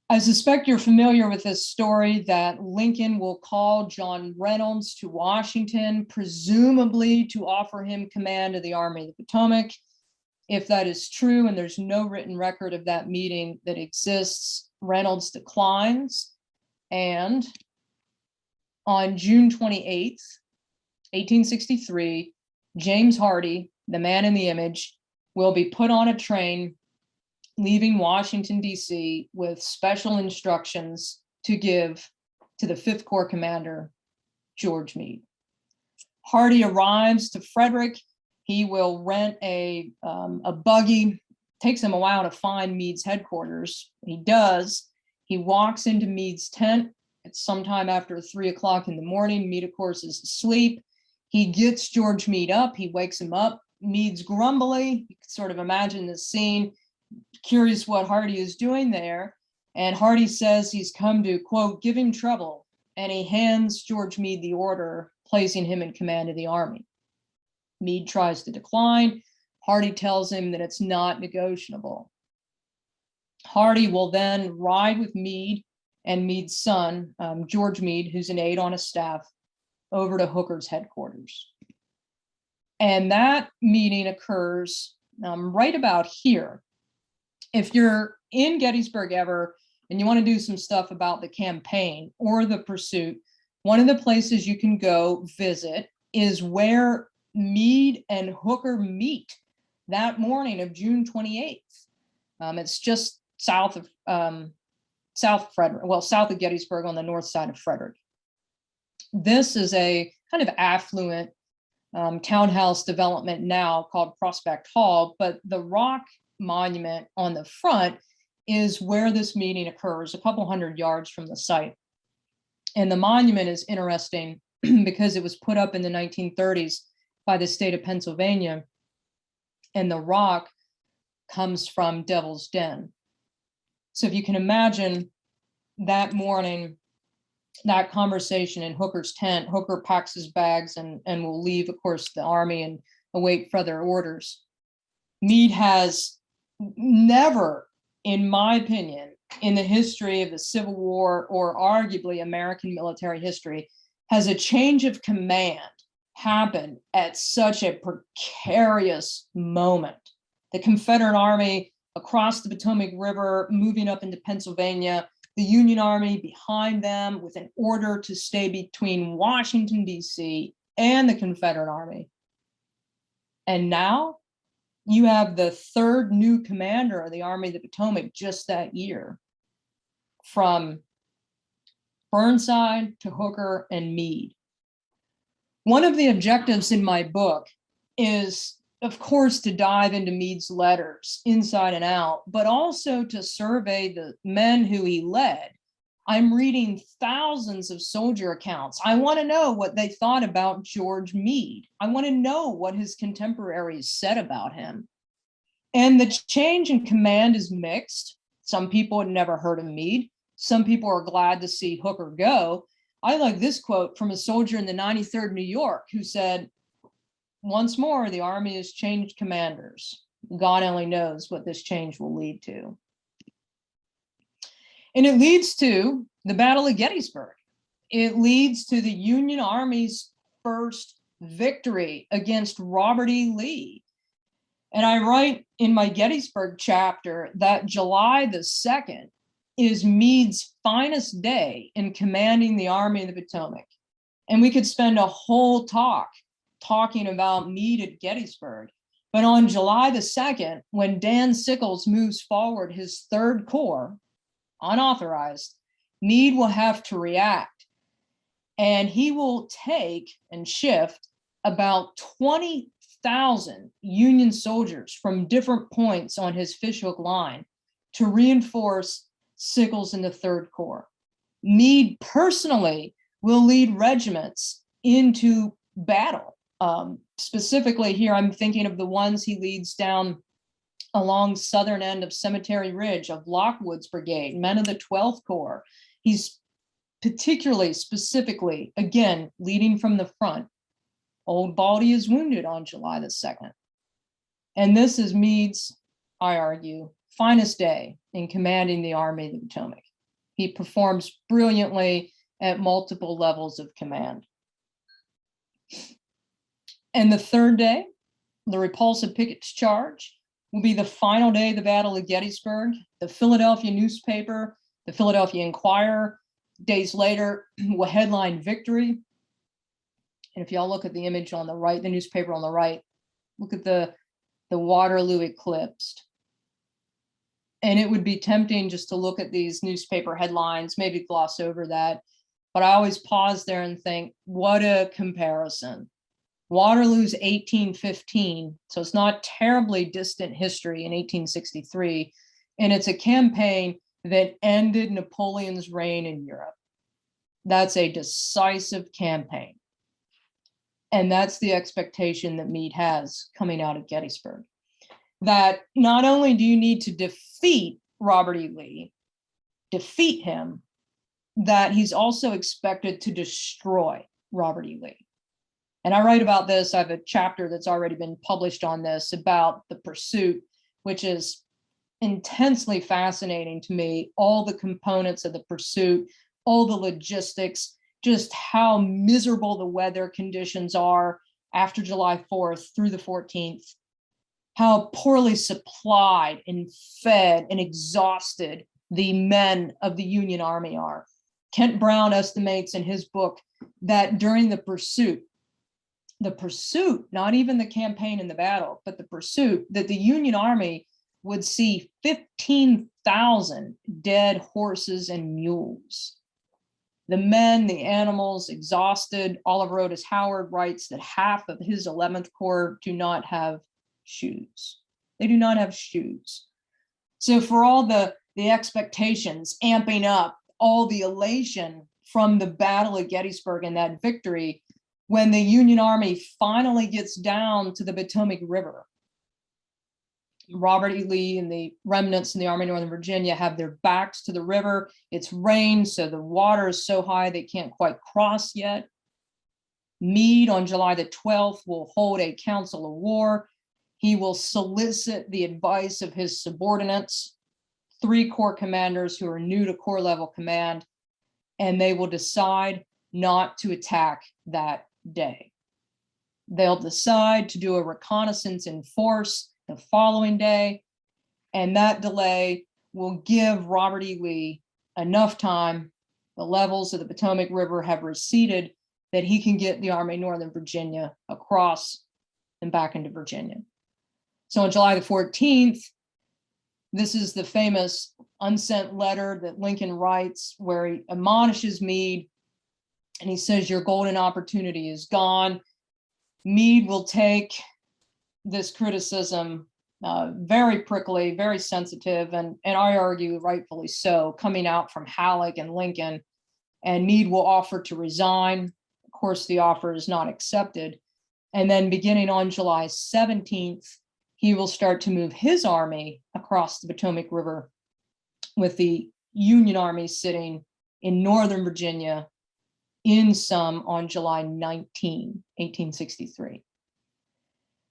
I suspect you're familiar with this story that Lincoln will call John Reynolds to Washington, presumably to offer him command of the Army of the Potomac. If that is true, and there's no written record of that meeting that exists, Reynolds declines. And on June 28th, 1863, James Hardie, the man in the image, will be put on a train leaving Washington, D.C. with special instructions to give to the 5th Corps commander, George Meade. Hardie arrives to Frederick. He will rent a buggy. Takes him a while to find Meade's headquarters. He does. He walks into Meade's tent. It's sometime after 3 o'clock in the morning. Meade, of course, is asleep. He gets George Meade up. He wakes him up. Meade's grumbly. You can sort of imagine this scene. Curious what Hardie is doing there. And Hardie says he's come to, quote, give him trouble. And he hands George Meade the order, placing him in command of the army. Meade tries to decline. Hardie tells him that it's not negotiable. Hardie will then ride with Meade and Meade's son, George Meade, who's an aide on his staff, over to Hooker's headquarters. And that meeting occurs right about here. If you're in Gettysburg ever, and you want to do some stuff about the campaign or the pursuit, one of the places you can go visit is where Meade and Hooker meet that morning of June 28th. It's just south of Frederick, well, south of Gettysburg on the north side of Frederick. This is a kind of affluent townhouse development now called Prospect Hall, but the rock monument on the front is where this meeting occurs, a couple hundred yards from the site. And the monument is interesting because it was put up in the 1930s by the state of Pennsylvania, and the rock comes from Devil's Den. So if you can imagine that morning, that conversation in Hooker's tent, Hooker packs his bags and will leave, of course, the army and await further orders. Meade has never, in my opinion, in the history of the Civil War or arguably American military history, has a change of command happened at such a precarious moment. The Confederate Army across the Potomac River, moving up into Pennsylvania, the Union Army behind them with an order to stay between Washington, D.C. and the Confederate Army. And now you have the third new commander of the Army of the Potomac just that year, from Burnside to Hooker and Meade. One of the objectives in my book is, of course, to dive into Meade's letters inside and out, but also to survey the men who he led. I'm reading thousands of soldier accounts. I want to know what they thought about George Meade. I want to know what his contemporaries said about him. And the change in command is mixed. Some people had never heard of Meade. Some people are glad to see Hooker go. I like this quote from a soldier in the 93rd New York who said, once more, the Army has changed commanders. God only knows what this change will lead to. And it leads to the Battle of Gettysburg. It leads to the Union Army's first victory against Robert E. Lee. And I write in my Gettysburg chapter that July the 2nd is Meade's finest day in commanding the Army of the Potomac. And we could spend a whole talking about Meade at Gettysburg. But on July the 2nd, when Dan Sickles moves forward his 3rd Corps, unauthorized, Meade will have to react. And he will take and shift about 6,000 Union soldiers from different points on his fishhook line to reinforce Sickles in the Third Corps. Meade personally will lead regiments into battle. Specifically here, I'm thinking of the ones he leads down along southern end of Cemetery Ridge of Lockwood's brigade, men of the 12th Corps. He's particularly, specifically, again, leading from the front. Old Baldi is wounded on July the 2nd. And this is Meade's, I argue, finest day in commanding the Army of the Potomac. He performs brilliantly at multiple levels of command. And the third day, the repulsive Pickett's charge, will be the final day of the Battle of Gettysburg. The Philadelphia newspaper, the Philadelphia Inquirer, days later will headline victory. And if y'all look at the image on the right, the newspaper on the right, look at the Waterloo eclipsed. And it would be tempting just to look at these newspaper headlines, maybe gloss over that. But I always pause there and think, what a comparison. Waterloo's 1815, so it's not terribly distant history in 1863. And it's a campaign that ended Napoleon's reign in Europe. That's a decisive campaign. And that's the expectation that Meade has coming out of Gettysburg. That not only do you need to defeat Robert E. Lee, defeat him, that he's also expected to destroy Robert E. Lee. And I write about this. I have a chapter that's already been published on this about the pursuit, which is intensely fascinating to me. All the components of the pursuit, all the logistics, just how miserable the weather conditions are after July 4th through the 14th, how poorly supplied and fed and exhausted the men of the Union Army are. Kent Brown estimates in his book that during the pursuit, not even the campaign and the battle, but the pursuit, that the Union Army would see 15,000 dead horses and mules. The men, the animals, exhausted. Oliver Otis Howard writes that half of his 11th Corps do not have shoes. They do not have shoes. So for all the expectations amping up, all the elation from the Battle of Gettysburg and that victory, when the Union Army finally gets down to the Potomac River, Robert E. Lee and the remnants in the Army of Northern Virginia have their backs to the river. It's rained, so the water is so high they can't quite cross yet. Meade on July the 12th will hold a council of war. He will solicit the advice of his subordinates, 3 corps commanders who are new to corps level command, and they will decide not to attack that day. They'll decide to do a reconnaissance in force the following day, and that delay will give Robert E. Lee enough time. The levels of the Potomac River have receded that he can get the Army of Northern Virginia across and back into Virginia. So on July the 14th, this is the famous unsent letter that Lincoln writes where he admonishes Meade and he says, "Your golden opportunity is gone." Meade will take this criticism very prickly, very sensitive, and I argue rightfully so, coming out from Halleck and Lincoln, and Meade will offer to resign. Of course, the offer is not accepted. And then beginning on July 17th, he will start to move his army across the Potomac River with the Union Army sitting in Northern Virginia in some on July 19, 1863.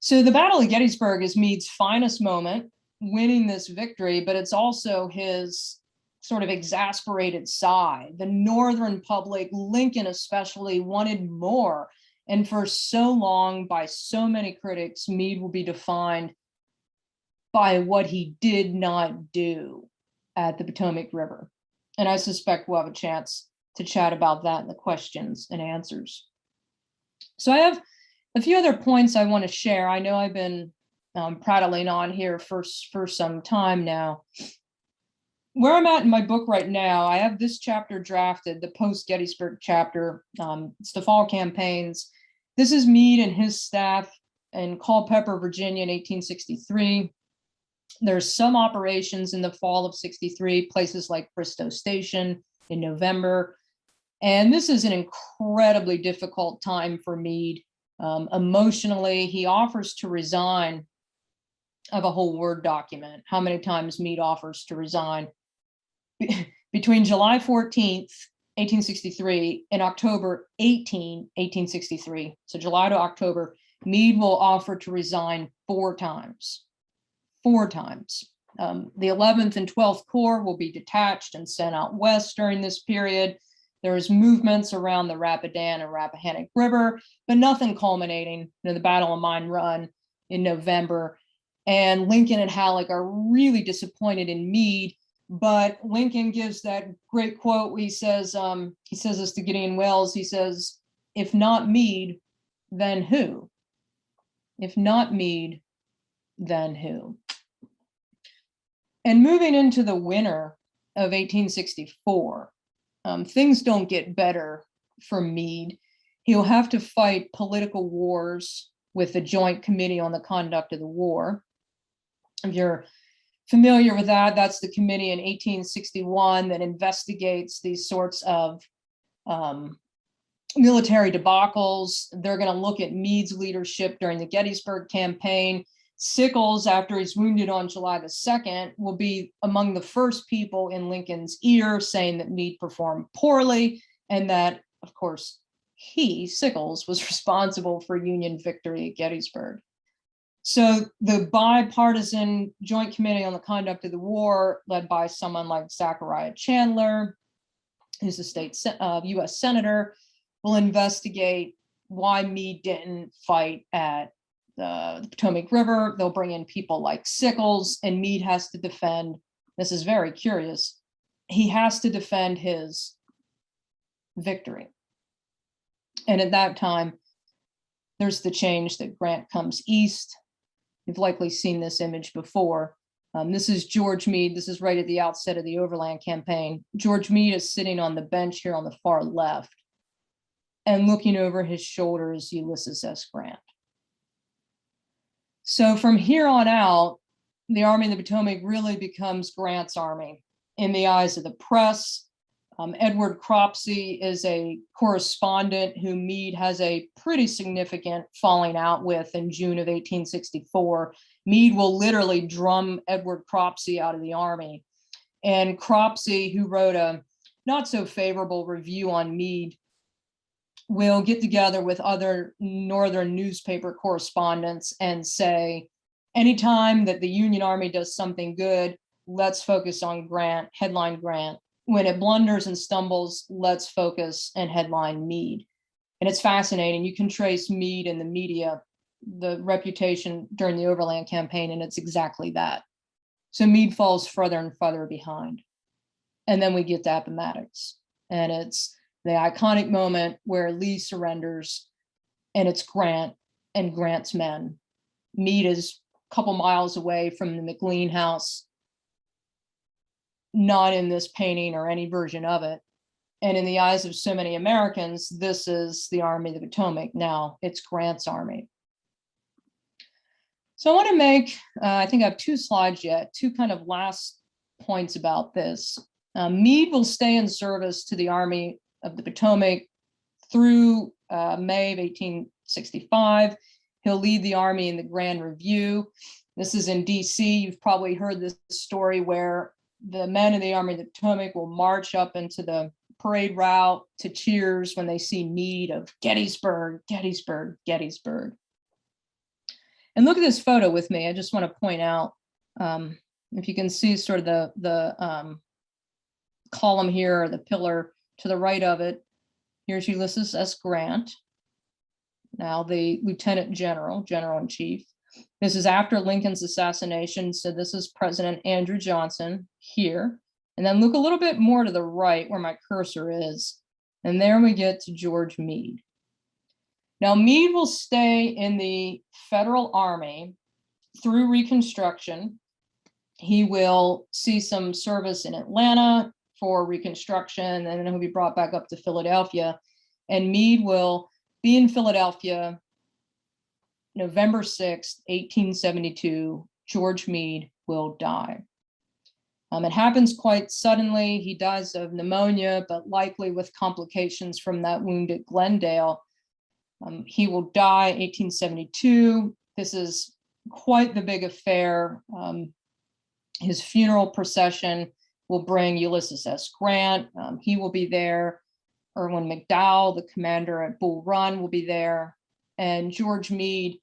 So the Battle of Gettysburg is Meade's finest moment, winning this victory, but it's also his sort of exasperated side. The Northern public, Lincoln especially, wanted more. And for so long, by so many critics, Meade will be defined by what he did not do at the Potomac River. And I suspect we'll have a chance to chat about that in the questions and answers. So I have a few other points I want to share. I know I've been prattling on here for some time now. Where I'm at in my book right now, I have this chapter drafted, the post-Gettysburg chapter. It's the fall campaigns. This is Meade and his staff in Culpeper, Virginia in 1863. There's some operations in the fall of 63, places like Bristow Station in November. And this is an incredibly difficult time for Meade. Emotionally, he offers to resign. Of a whole Word document, how many times Meade offers to resign. Between July 14th, 1863 and October 1863, so July to October, Meade will offer to resign 4 times. 4 times. The 11th and 12th Corps will be detached and sent out west during this period. There's movements around the Rapidan and Rappahannock River, but nothing culminating. The Battle of Mine Run in November. And Lincoln and Halleck are really disappointed in Meade, but Lincoln gives that great quote. He says this to Gideon Welles. He says, "If not Meade, then who? If not Meade, then who?" And moving into the winter of 1864, things don't get better for Meade. He'll have to fight political wars with the Joint Committee on the Conduct of the War. If you're familiar with that, that's the committee in 1861 that investigates these sorts of military debacles. They're going to look at Meade's leadership during the Gettysburg campaign. Sickles, after he's wounded on July the 2nd, will be among the first people in Lincoln's ear saying that Meade performed poorly and that, of course, Sickles, was responsible for Union victory at Gettysburg. So the bipartisan Joint Committee on the Conduct of the War, led by someone like Zachariah Chandler, who's a state U.S. senator, will investigate why Meade didn't fight at the Potomac River. They'll bring in people like Sickles, and Meade has to defend. This is very curious. He has to defend his victory. And at that time, there's the change that Grant comes east. You've likely seen this image before. This is George Meade. This is right at the outset of the Overland campaign. George Meade is sitting on the bench here on the far left, and looking over his shoulder is Ulysses S. Grant. So from here on out, the Army of the Potomac really becomes Grant's army in the eyes of the press. Edward Cropsey is a correspondent who Meade has a pretty significant falling out with in June of 1864. Meade will literally drum Edward Cropsey out of the army. And Cropsey, who wrote a not so favorable review on Meade, will get together with other Northern newspaper correspondents and say, anytime that the Union Army does something good, let's focus on Grant, headline Grant. When it blunders and stumbles, let's focus and headline Meade. And it's fascinating. You can trace Meade in the media, the reputation during the Overland campaign, and it's exactly that. So Meade falls further and further behind. And then we get to Appomattox. And it's the iconic moment where Lee surrenders, and it's Grant and Grant's men. Meade is a couple miles away from the McLean house, not in this painting or any version of it. And in the eyes of so many Americans, this is the Army of the Potomac. Now it's Grant's army. So I want to make, I think I have 2 slides yet, 2 kind of last points about this. Meade will stay in service to the Army of the Potomac through May of 1865. He'll lead the Army in the Grand Review. This is in DC. You've probably heard this story where the men in the Army of the Potomac will march up into the parade route to cheers when they see Meade of Gettysburg, Gettysburg, Gettysburg. And look at this photo with me. I just want to point out, if you can see sort of the column here, or the pillar to the right of it, here's Ulysses S. Grant, now the Lieutenant General, General-in-Chief. This is after Lincoln's assassination. So this is President Andrew Johnson here. And then look a little bit more to the right where my cursor is. And there we get to George Meade. Now Meade will stay in the Federal Army through Reconstruction. He will see some service in Atlanta for Reconstruction, and then he'll be brought back up to Philadelphia. And Meade will be in Philadelphia November 6th, 1872, George Meade will die. It happens quite suddenly. He dies of pneumonia, but likely with complications from that wound at Glendale. He will die 1872. This is quite the big affair. His funeral procession will bring Ulysses S. Grant. He will be there. Irwin McDowell, the commander at Bull Run, will be there. And George Meade,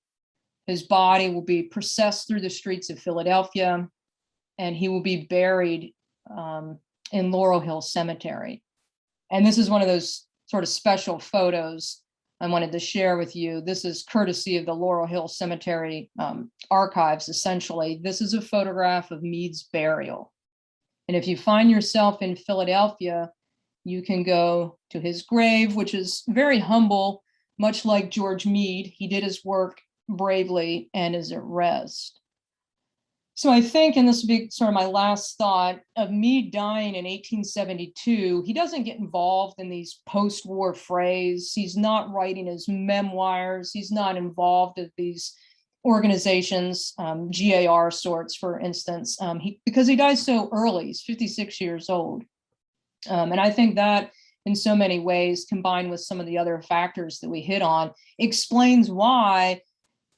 his body will be processed through the streets of Philadelphia, and he will be buried in Laurel Hill Cemetery. And this is one of those sort of special photos I wanted to share with you. This is courtesy of the Laurel Hill Cemetery archives, essentially. This is a photograph of Meade's burial. And if you find yourself in Philadelphia, you can go to his grave, which is very humble, much like George Meade. He did his work bravely and is at rest. So I think, and this will be sort of my last thought, of Meade dying in 1872, he doesn't get involved in these post-war frays. He's not writing his memoirs. He's not involved with these organizations, GAR sorts, for instance, because he dies so early. He's 56 years old. And I think that in so many ways, combined with some of the other factors that we hit on, explains why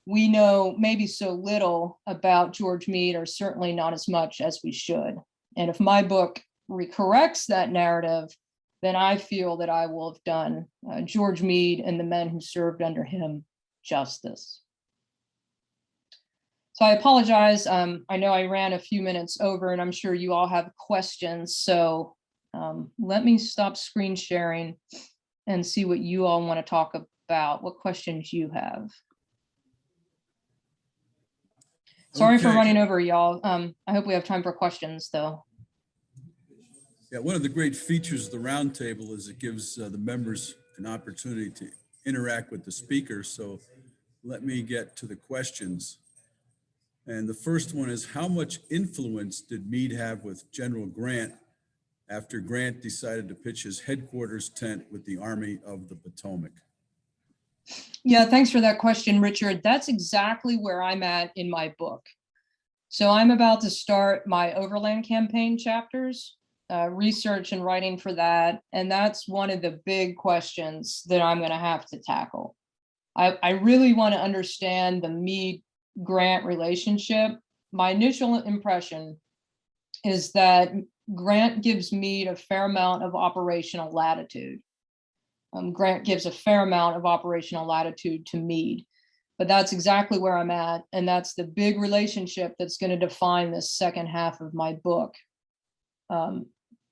we know maybe so little about George Meade, or certainly not as much as we should. And if my book recorrects that narrative, then I feel that I will have done George Meade and the men who served under him justice. So I apologize. I know I ran a few minutes over, and I'm sure you all have questions. So let me stop screen sharing and see what you all want to talk about, what questions you have. Sorry for running over, y'all. I hope we have time for questions, though. Yeah, one of the great features of the roundtable is it gives the members an opportunity to interact with the speaker. So let me get to the questions. And the first one is, how much influence did Meade have with General Grant after Grant decided to pitch his headquarters tent with the Army of the Potomac? Yeah, thanks for that question, Richard. That's exactly where I'm at in my book. So I'm about to start my Overland Campaign chapters, research and writing for that. And that's one of the big questions that I'm going to have to tackle. I really want to understand the Meade-Grant relationship. My initial impression is that Grant gives Meade a fair amount of operational latitude. Grant gives a fair amount of operational latitude to Meade, but that's exactly where I'm at. And that's the big relationship that's going to define this second half of my book.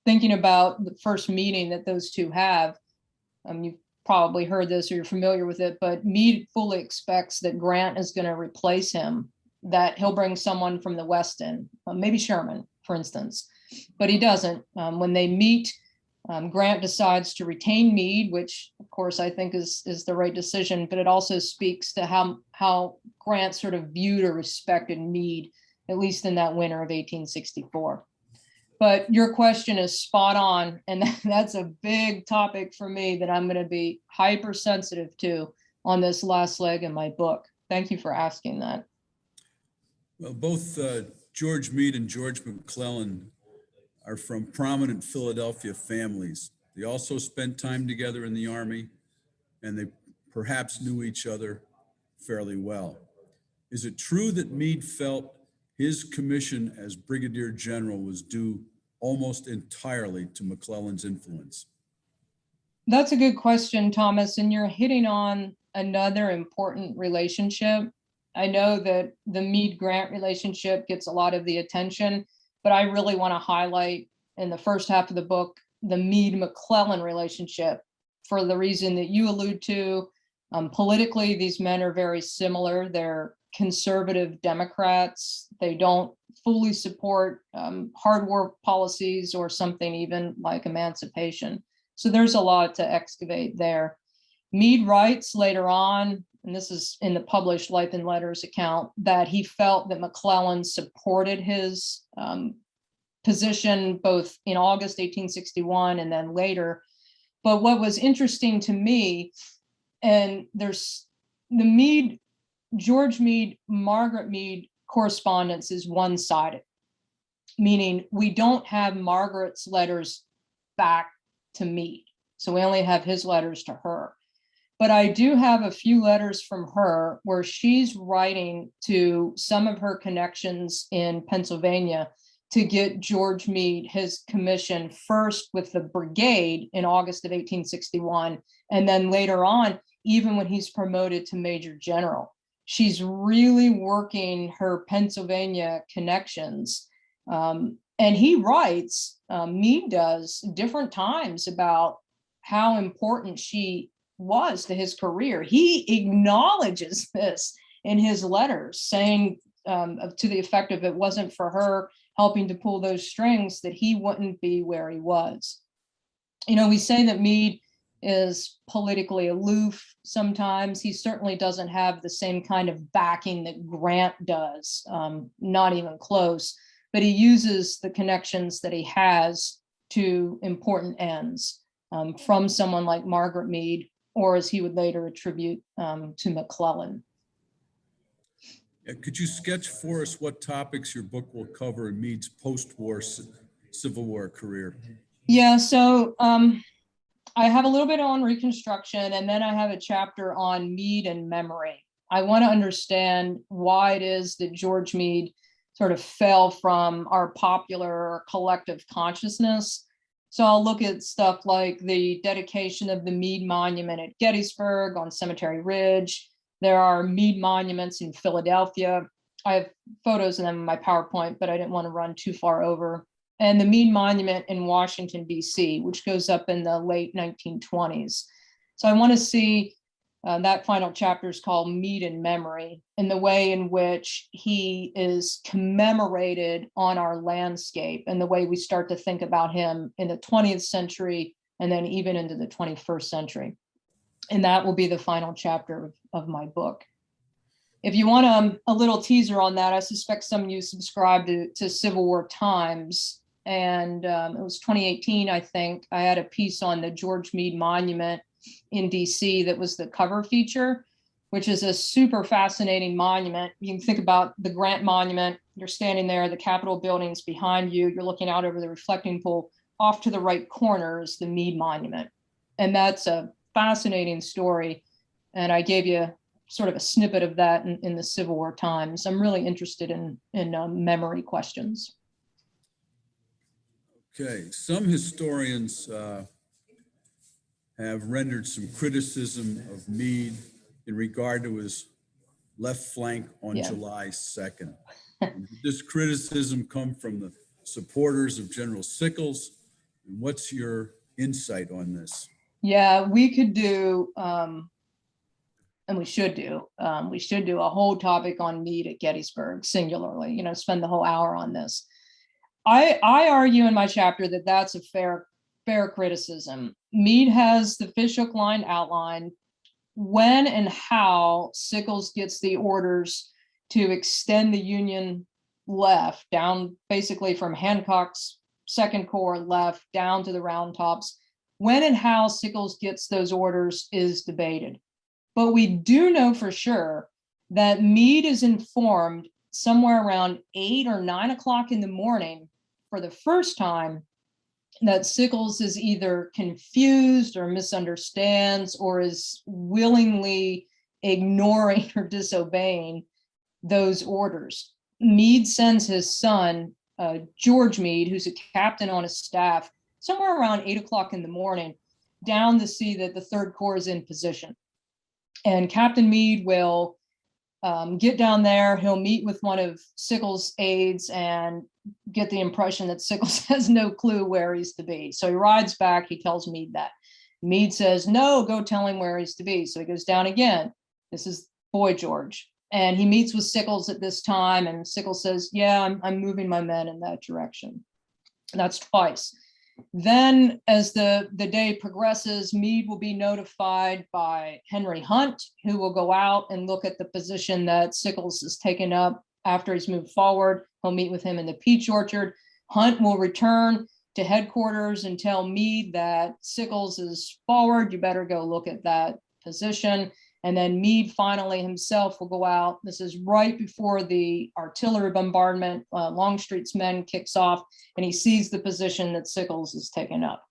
Thinking about the first meeting that those two have, you've probably heard this or you're familiar with it, but Meade fully expects that Grant is going to replace him, that he'll bring someone from the West in, maybe Sherman, for instance, but he doesn't. When they meet, Grant decides to retain Meade, which of course I think is the right decision, but it also speaks to how Grant sort of viewed or respected Meade, at least in that winter of 1864. But your question is spot on, and that's a big topic for me that I'm going to be hypersensitive to on this last leg in my book. Thank you for asking that. Well, both George Meade and George McClellan are from prominent Philadelphia families. They also spent time together in the Army, and they perhaps knew each other fairly well. Is it true that Meade felt his commission as Brigadier General was due almost entirely to McClellan's influence? That's a good question, Thomas, and you're hitting on another important relationship. I know that the Meade-Grant relationship gets a lot of the attention, but I really want to highlight in the first half of the book, the Meade-McClellan relationship, for the reason that you allude to. Politically, these men are very similar. They're conservative Democrats. They don't fully support hard war policies or something even like emancipation. So there's a lot to excavate there. Meade writes later on, and this is in the published Life and Letters account, that he felt that McClellan supported his position both in August 1861 and then later. But what was interesting to me, and there's the George Meade, Margaret Meade correspondence is one-sided, meaning we don't have Margaret's letters back to Meade. So we only have his letters to her. But I do have a few letters from her where she's writing to some of her connections in Pennsylvania to get George Meade his commission, first with the brigade in August of 1861, and then later on, even when he's promoted to Major General. She's really working her Pennsylvania connections. And he writes, Meade does, different times about how important she was to his career. He acknowledges this in his letters, saying to the effect of, it wasn't for her helping to pull those strings, that he wouldn't be where he was. You know, we say that Meade is politically aloof sometimes. He certainly doesn't have the same kind of backing that Grant does, not even close, but he uses the connections that he has to important ends, from someone like Margaret Meade, or as he would later attribute to McClellan. Could you sketch for us what topics your book will cover in Meade's post-war Civil War career? Yeah, so I have a little bit on Reconstruction, and then I have a chapter on Meade and memory. I want to understand why it is that George Meade sort of fell from our popular or collective consciousness. So I'll look at stuff like the dedication of the Meade Monument at Gettysburg on Cemetery Ridge. There are Meade monuments in Philadelphia. I have photos of them in my PowerPoint, but I didn't want to run too far over. And the Meade Monument in Washington, D.C., which goes up in the late 1920s. So I want to see, that final chapter is called Meade in Memory, and the way in which he is commemorated on our landscape, and the way we start to think about him in the 20th century and then even into the 21st century. And that will be the final chapter of my book. If you want a little teaser on that, I suspect some of you subscribe to Civil War Times. And it was 2018, I think, I had a piece on the George Meade Monument in DC that was the cover feature, which is a super fascinating monument. You can think about the Grant Monument. You're standing there, the Capitol building's behind you. You're looking out over the reflecting pool. Off to the right corner is the Meade Monument. And that's a fascinating story. And I gave you sort of a snippet of that in the Civil War Times. I'm really interested in memory questions. Okay, some historians have rendered some criticism of Meade in regard to his left flank on July 2nd. Did this criticism come from the supporters of General Sickles? And what's your insight on this? Yeah, we could do, and we should do a whole topic on Meade at Gettysburg singularly, you know, spend the whole hour on this. I argue in my chapter that that's a fair criticism. Meade has the fishhook line outlined. When and how Sickles gets the orders to extend the Union left down basically from Hancock's Second Corps left down to the Round Tops, when and how Sickles gets those orders is debated. But we do know for sure that Meade is informed somewhere around 8 or 9 o'clock in the morning for the first time that Sickles is either confused or misunderstands or is willingly ignoring or disobeying those orders. Meade sends his son, George Meade, who's a captain on his staff, somewhere around 8 o'clock in the morning, down to see that the Third Corps is in position. And Captain Meade will get down there. He'll meet with one of Sickles' aides and get the impression that Sickles has no clue where he's to be. So he rides back. He tells Meade that. Meade says, no, go tell him where he's to be. So he goes down again. This is Boy George. And he meets with Sickles at this time. And Sickles says, yeah, I'm moving my men in that direction. And that's twice. Then as the day progresses, Meade will be notified by Henry Hunt, who will go out and look at the position that Sickles has taken up after he's moved forward. He'll meet with him in the peach orchard. Hunt will return to headquarters and tell Meade that Sickles is forward. You better go look at that position. And then Meade finally himself will go out. This is right before the artillery bombardment, Longstreet's men kicks off, and he sees the position that Sickles is taking up.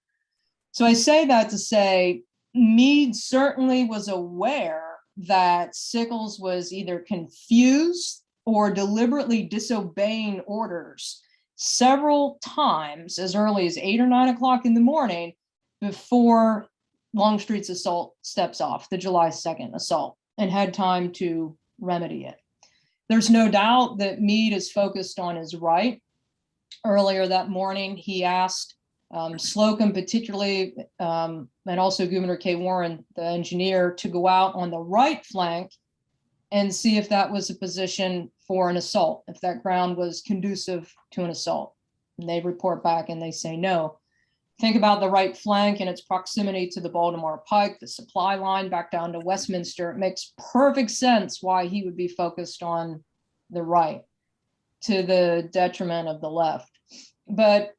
So I say that to say Meade certainly was aware that Sickles was either confused or deliberately disobeying orders several times as early as 8 or 9 o'clock in the morning before Longstreet's assault steps off, the July 2nd assault, and had time to remedy it. There's no doubt that Meade is focused on his right. Earlier that morning, he asked Slocum particularly, and also Gouverneur K. Warren, the engineer, to go out on the right flank and see if that was a position for an assault, if that ground was conducive to an assault. And they report back and they say no. Think about the right flank and its proximity to the Baltimore Pike, the supply line back down to Westminster. It makes perfect sense why he would be focused on the right, to the detriment of the left. But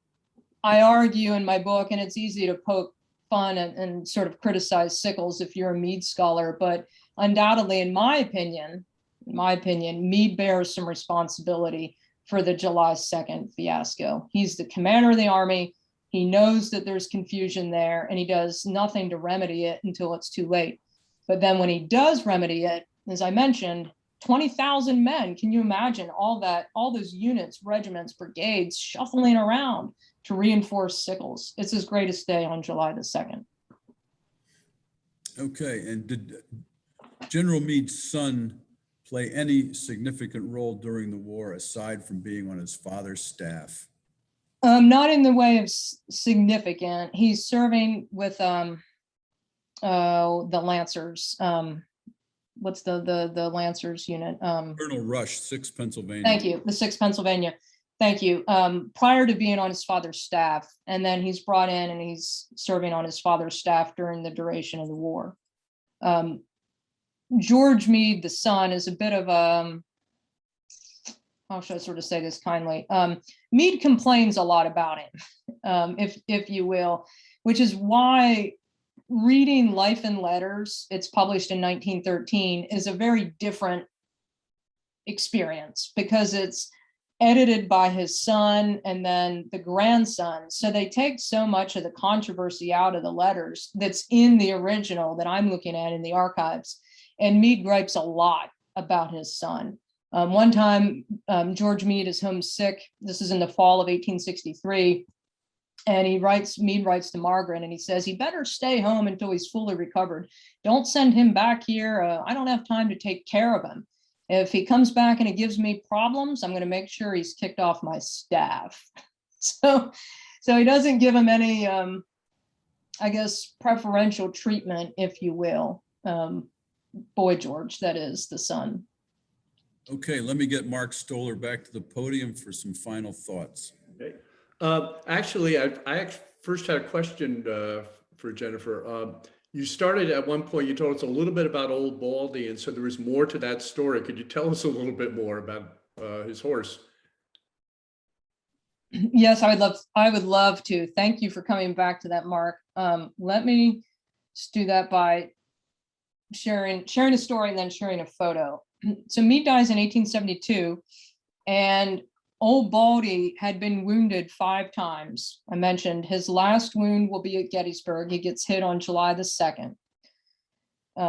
I argue in my book, and it's easy to poke fun and sort of criticize Sickles if you're a Meade scholar, but undoubtedly, in my opinion, Meade bears some responsibility for the July 2nd fiasco. He's the commander of the Army. He knows that there's confusion there, and he does nothing to remedy it until it's too late. But then when he does remedy it, as I mentioned, 20,000 men, can you imagine all those units, regiments, brigades shuffling around to reinforce Sickles? It's his greatest day on July the 2nd. Okay, and did General Meade's son play any significant role during the war aside from being on his father's staff? Not in the way of significant. He's serving with the Lancers. What's the Lancers unit? Colonel Rush, 6th Pennsylvania. Thank you, the 6th Pennsylvania. Thank you. Prior to being on his father's staff, and then he's brought in and he's serving on his father's staff during the duration of the war. George Meade, the son, is a bit of a, how should I sort of say this kindly? Meade complains a lot about him, if you will, which is why reading Life and Letters, it's published in 1913, is a very different experience because it's edited by his son and then the grandson. So they take so much of the controversy out of the letters that's in the original that I'm looking at in the archives. And Meade gripes a lot about his son. One time, George Meade is homesick. This is in the fall of 1863. And Meade writes to Margaret and he says, he better stay home until he's fully recovered. Don't send him back here. I don't have time to take care of him. If he comes back and he gives me problems, I'm going to make sure he's kicked off my staff. So he doesn't give him any, I guess, preferential treatment, if you will. Boy George, that is, the son. Okay, let me get Mark Stoller back to the podium for some final thoughts. Okay. Actually, I first had a question for Jennifer. You started at one point, you told us a little bit about Old Baldi, and so there was more to that story. Could you tell us a little bit more about his horse? Yes, I would love to. Thank you for coming back to that, Mark. Let me just do that by sharing a story and then sharing a photo. So Meade dies in 1872, and Old Baldi had been wounded 5 times. I mentioned his last wound will be at Gettysburg. He gets hit on July the 2nd.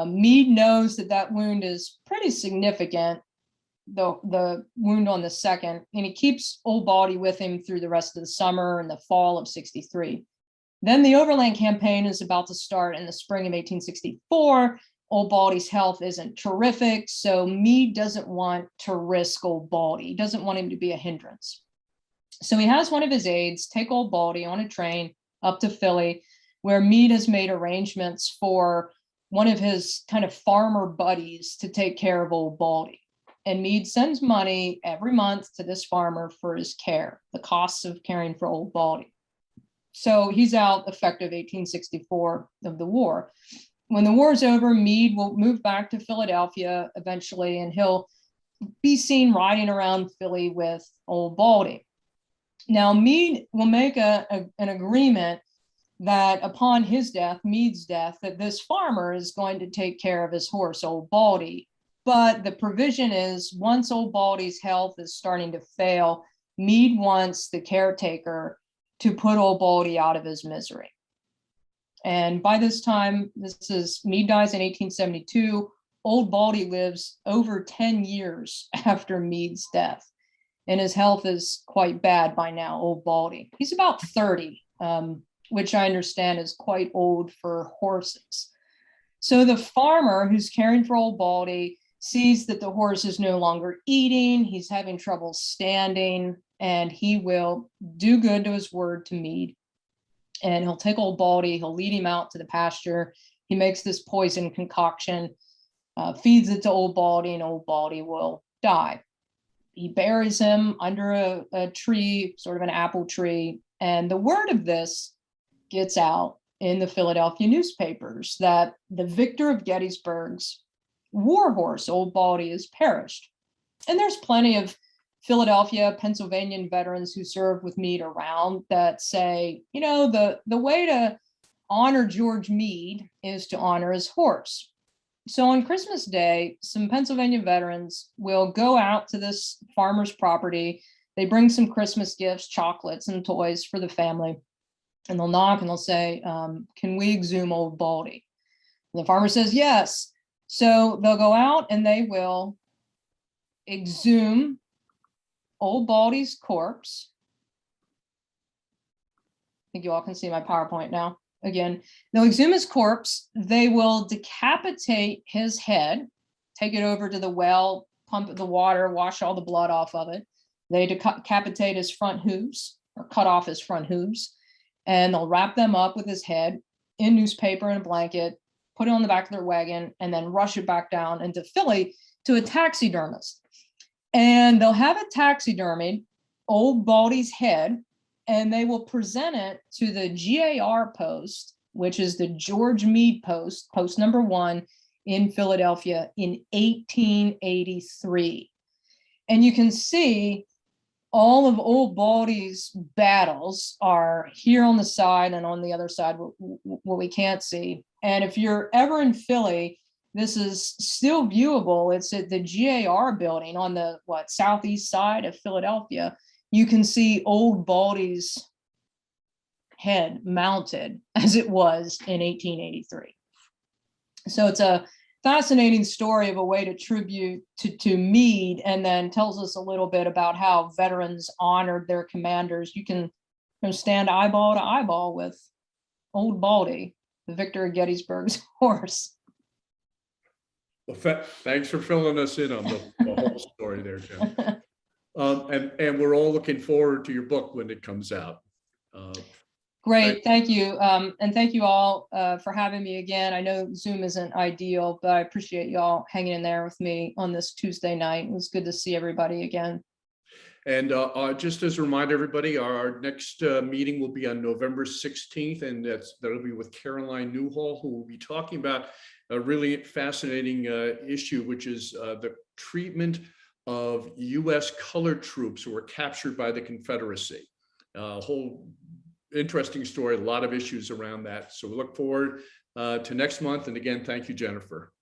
Meade knows that wound is pretty significant, the wound on the 2nd, and he keeps Old Baldi with him through the rest of the summer and the fall of 63. Then the Overland Campaign is about to start in the spring of 1864. Old Baldi's health isn't terrific, so Meade doesn't want to risk Old Baldi. He doesn't want him to be a hindrance. So he has one of his aides take Old Baldi on a train up to Philly, where Meade has made arrangements for one of his kind of farmer buddies to take care of Old Baldi. And Meade sends money every month to this farmer for his care, the costs of caring for Old Baldi. So he's out effective 1864 of the war. When the war is over, Meade will move back to Philadelphia eventually, and he'll be seen riding around Philly with Old Baldi. Now, Meade will make an agreement that upon his death, Meade's death, that this farmer is going to take care of his horse, old Baldi. But the provision is once old Baldi's health is starting to fail, Meade wants the caretaker to put old Baldi out of his misery. And by this time, Meade dies in 1872. Old Baldi lives over 10 years after Meade's death, and his health is quite bad by now, old Baldi. He's about 30, which I understand is quite old for horses. So the farmer who's caring for old Baldi sees that the horse is no longer eating, he's having trouble standing, and he will do good to his word to Meade. And he'll take old Baldi, he'll lead him out to the pasture. He makes this poison concoction, feeds it to old Baldi, and old Baldi will die. He buries him under a tree, sort of an apple tree. And the word of this gets out in the Philadelphia newspapers that the victor of Gettysburg's war horse, old Baldi, has perished. And there's plenty of Philadelphia, Pennsylvanian veterans who served with Meade around that say, you know, the way to honor George Meade is to honor his horse. So on Christmas Day, some Pennsylvania veterans will go out to this farmer's property. They bring some Christmas gifts, chocolates and toys for the family. And they'll knock and they'll say, can we exhume old Baldi? And the farmer says, yes. So they'll go out and they will exhume old Baldi's corpse. I think you all can see my PowerPoint now. Again, they'll exhume his corpse. They will decapitate his head, take it over to the well, pump the water, wash all the blood off of it. They decapitate his front hooves, or cut off his front hooves, and they'll wrap them up with his head in newspaper and a blanket, put it on the back of their wagon, and then rush it back down into Philly to a taxidermist. And they'll have it taxidermied, old Baldi's head, and they will present it to the GAR post, which is the George Meade post, post number 1 in Philadelphia in 1883. And you can see all of old Baldi's battles are here on the side, and on the other side, what we can't see. And if you're ever in Philly, this is still viewable. It's at the GAR building on the southeast side of Philadelphia. You can see old Baldi's head mounted as it was in 1883. So it's a fascinating story of a way to tribute to Meade, and then tells us a little bit about how veterans honored their commanders. You can stand eyeball to eyeball with old Baldi, the victor of Gettysburg's horse. Well, thanks for filling us in on the whole story there, Jen. And we're all looking forward to your book when it comes out. Great, thank you. And thank you all for having me again. I know Zoom isn't ideal, but I appreciate y'all hanging in there with me on this Tuesday night. It was good to see everybody again. And just as a reminder, everybody, our next meeting will be on November 16th, and that'll be with Caroline Newhall, who will be talking about a really fascinating issue, which is the treatment of U.S. colored troops who were captured by the Confederacy. A whole interesting story, a lot of issues around that. So we look forward to next month. And again, thank you, Jennifer.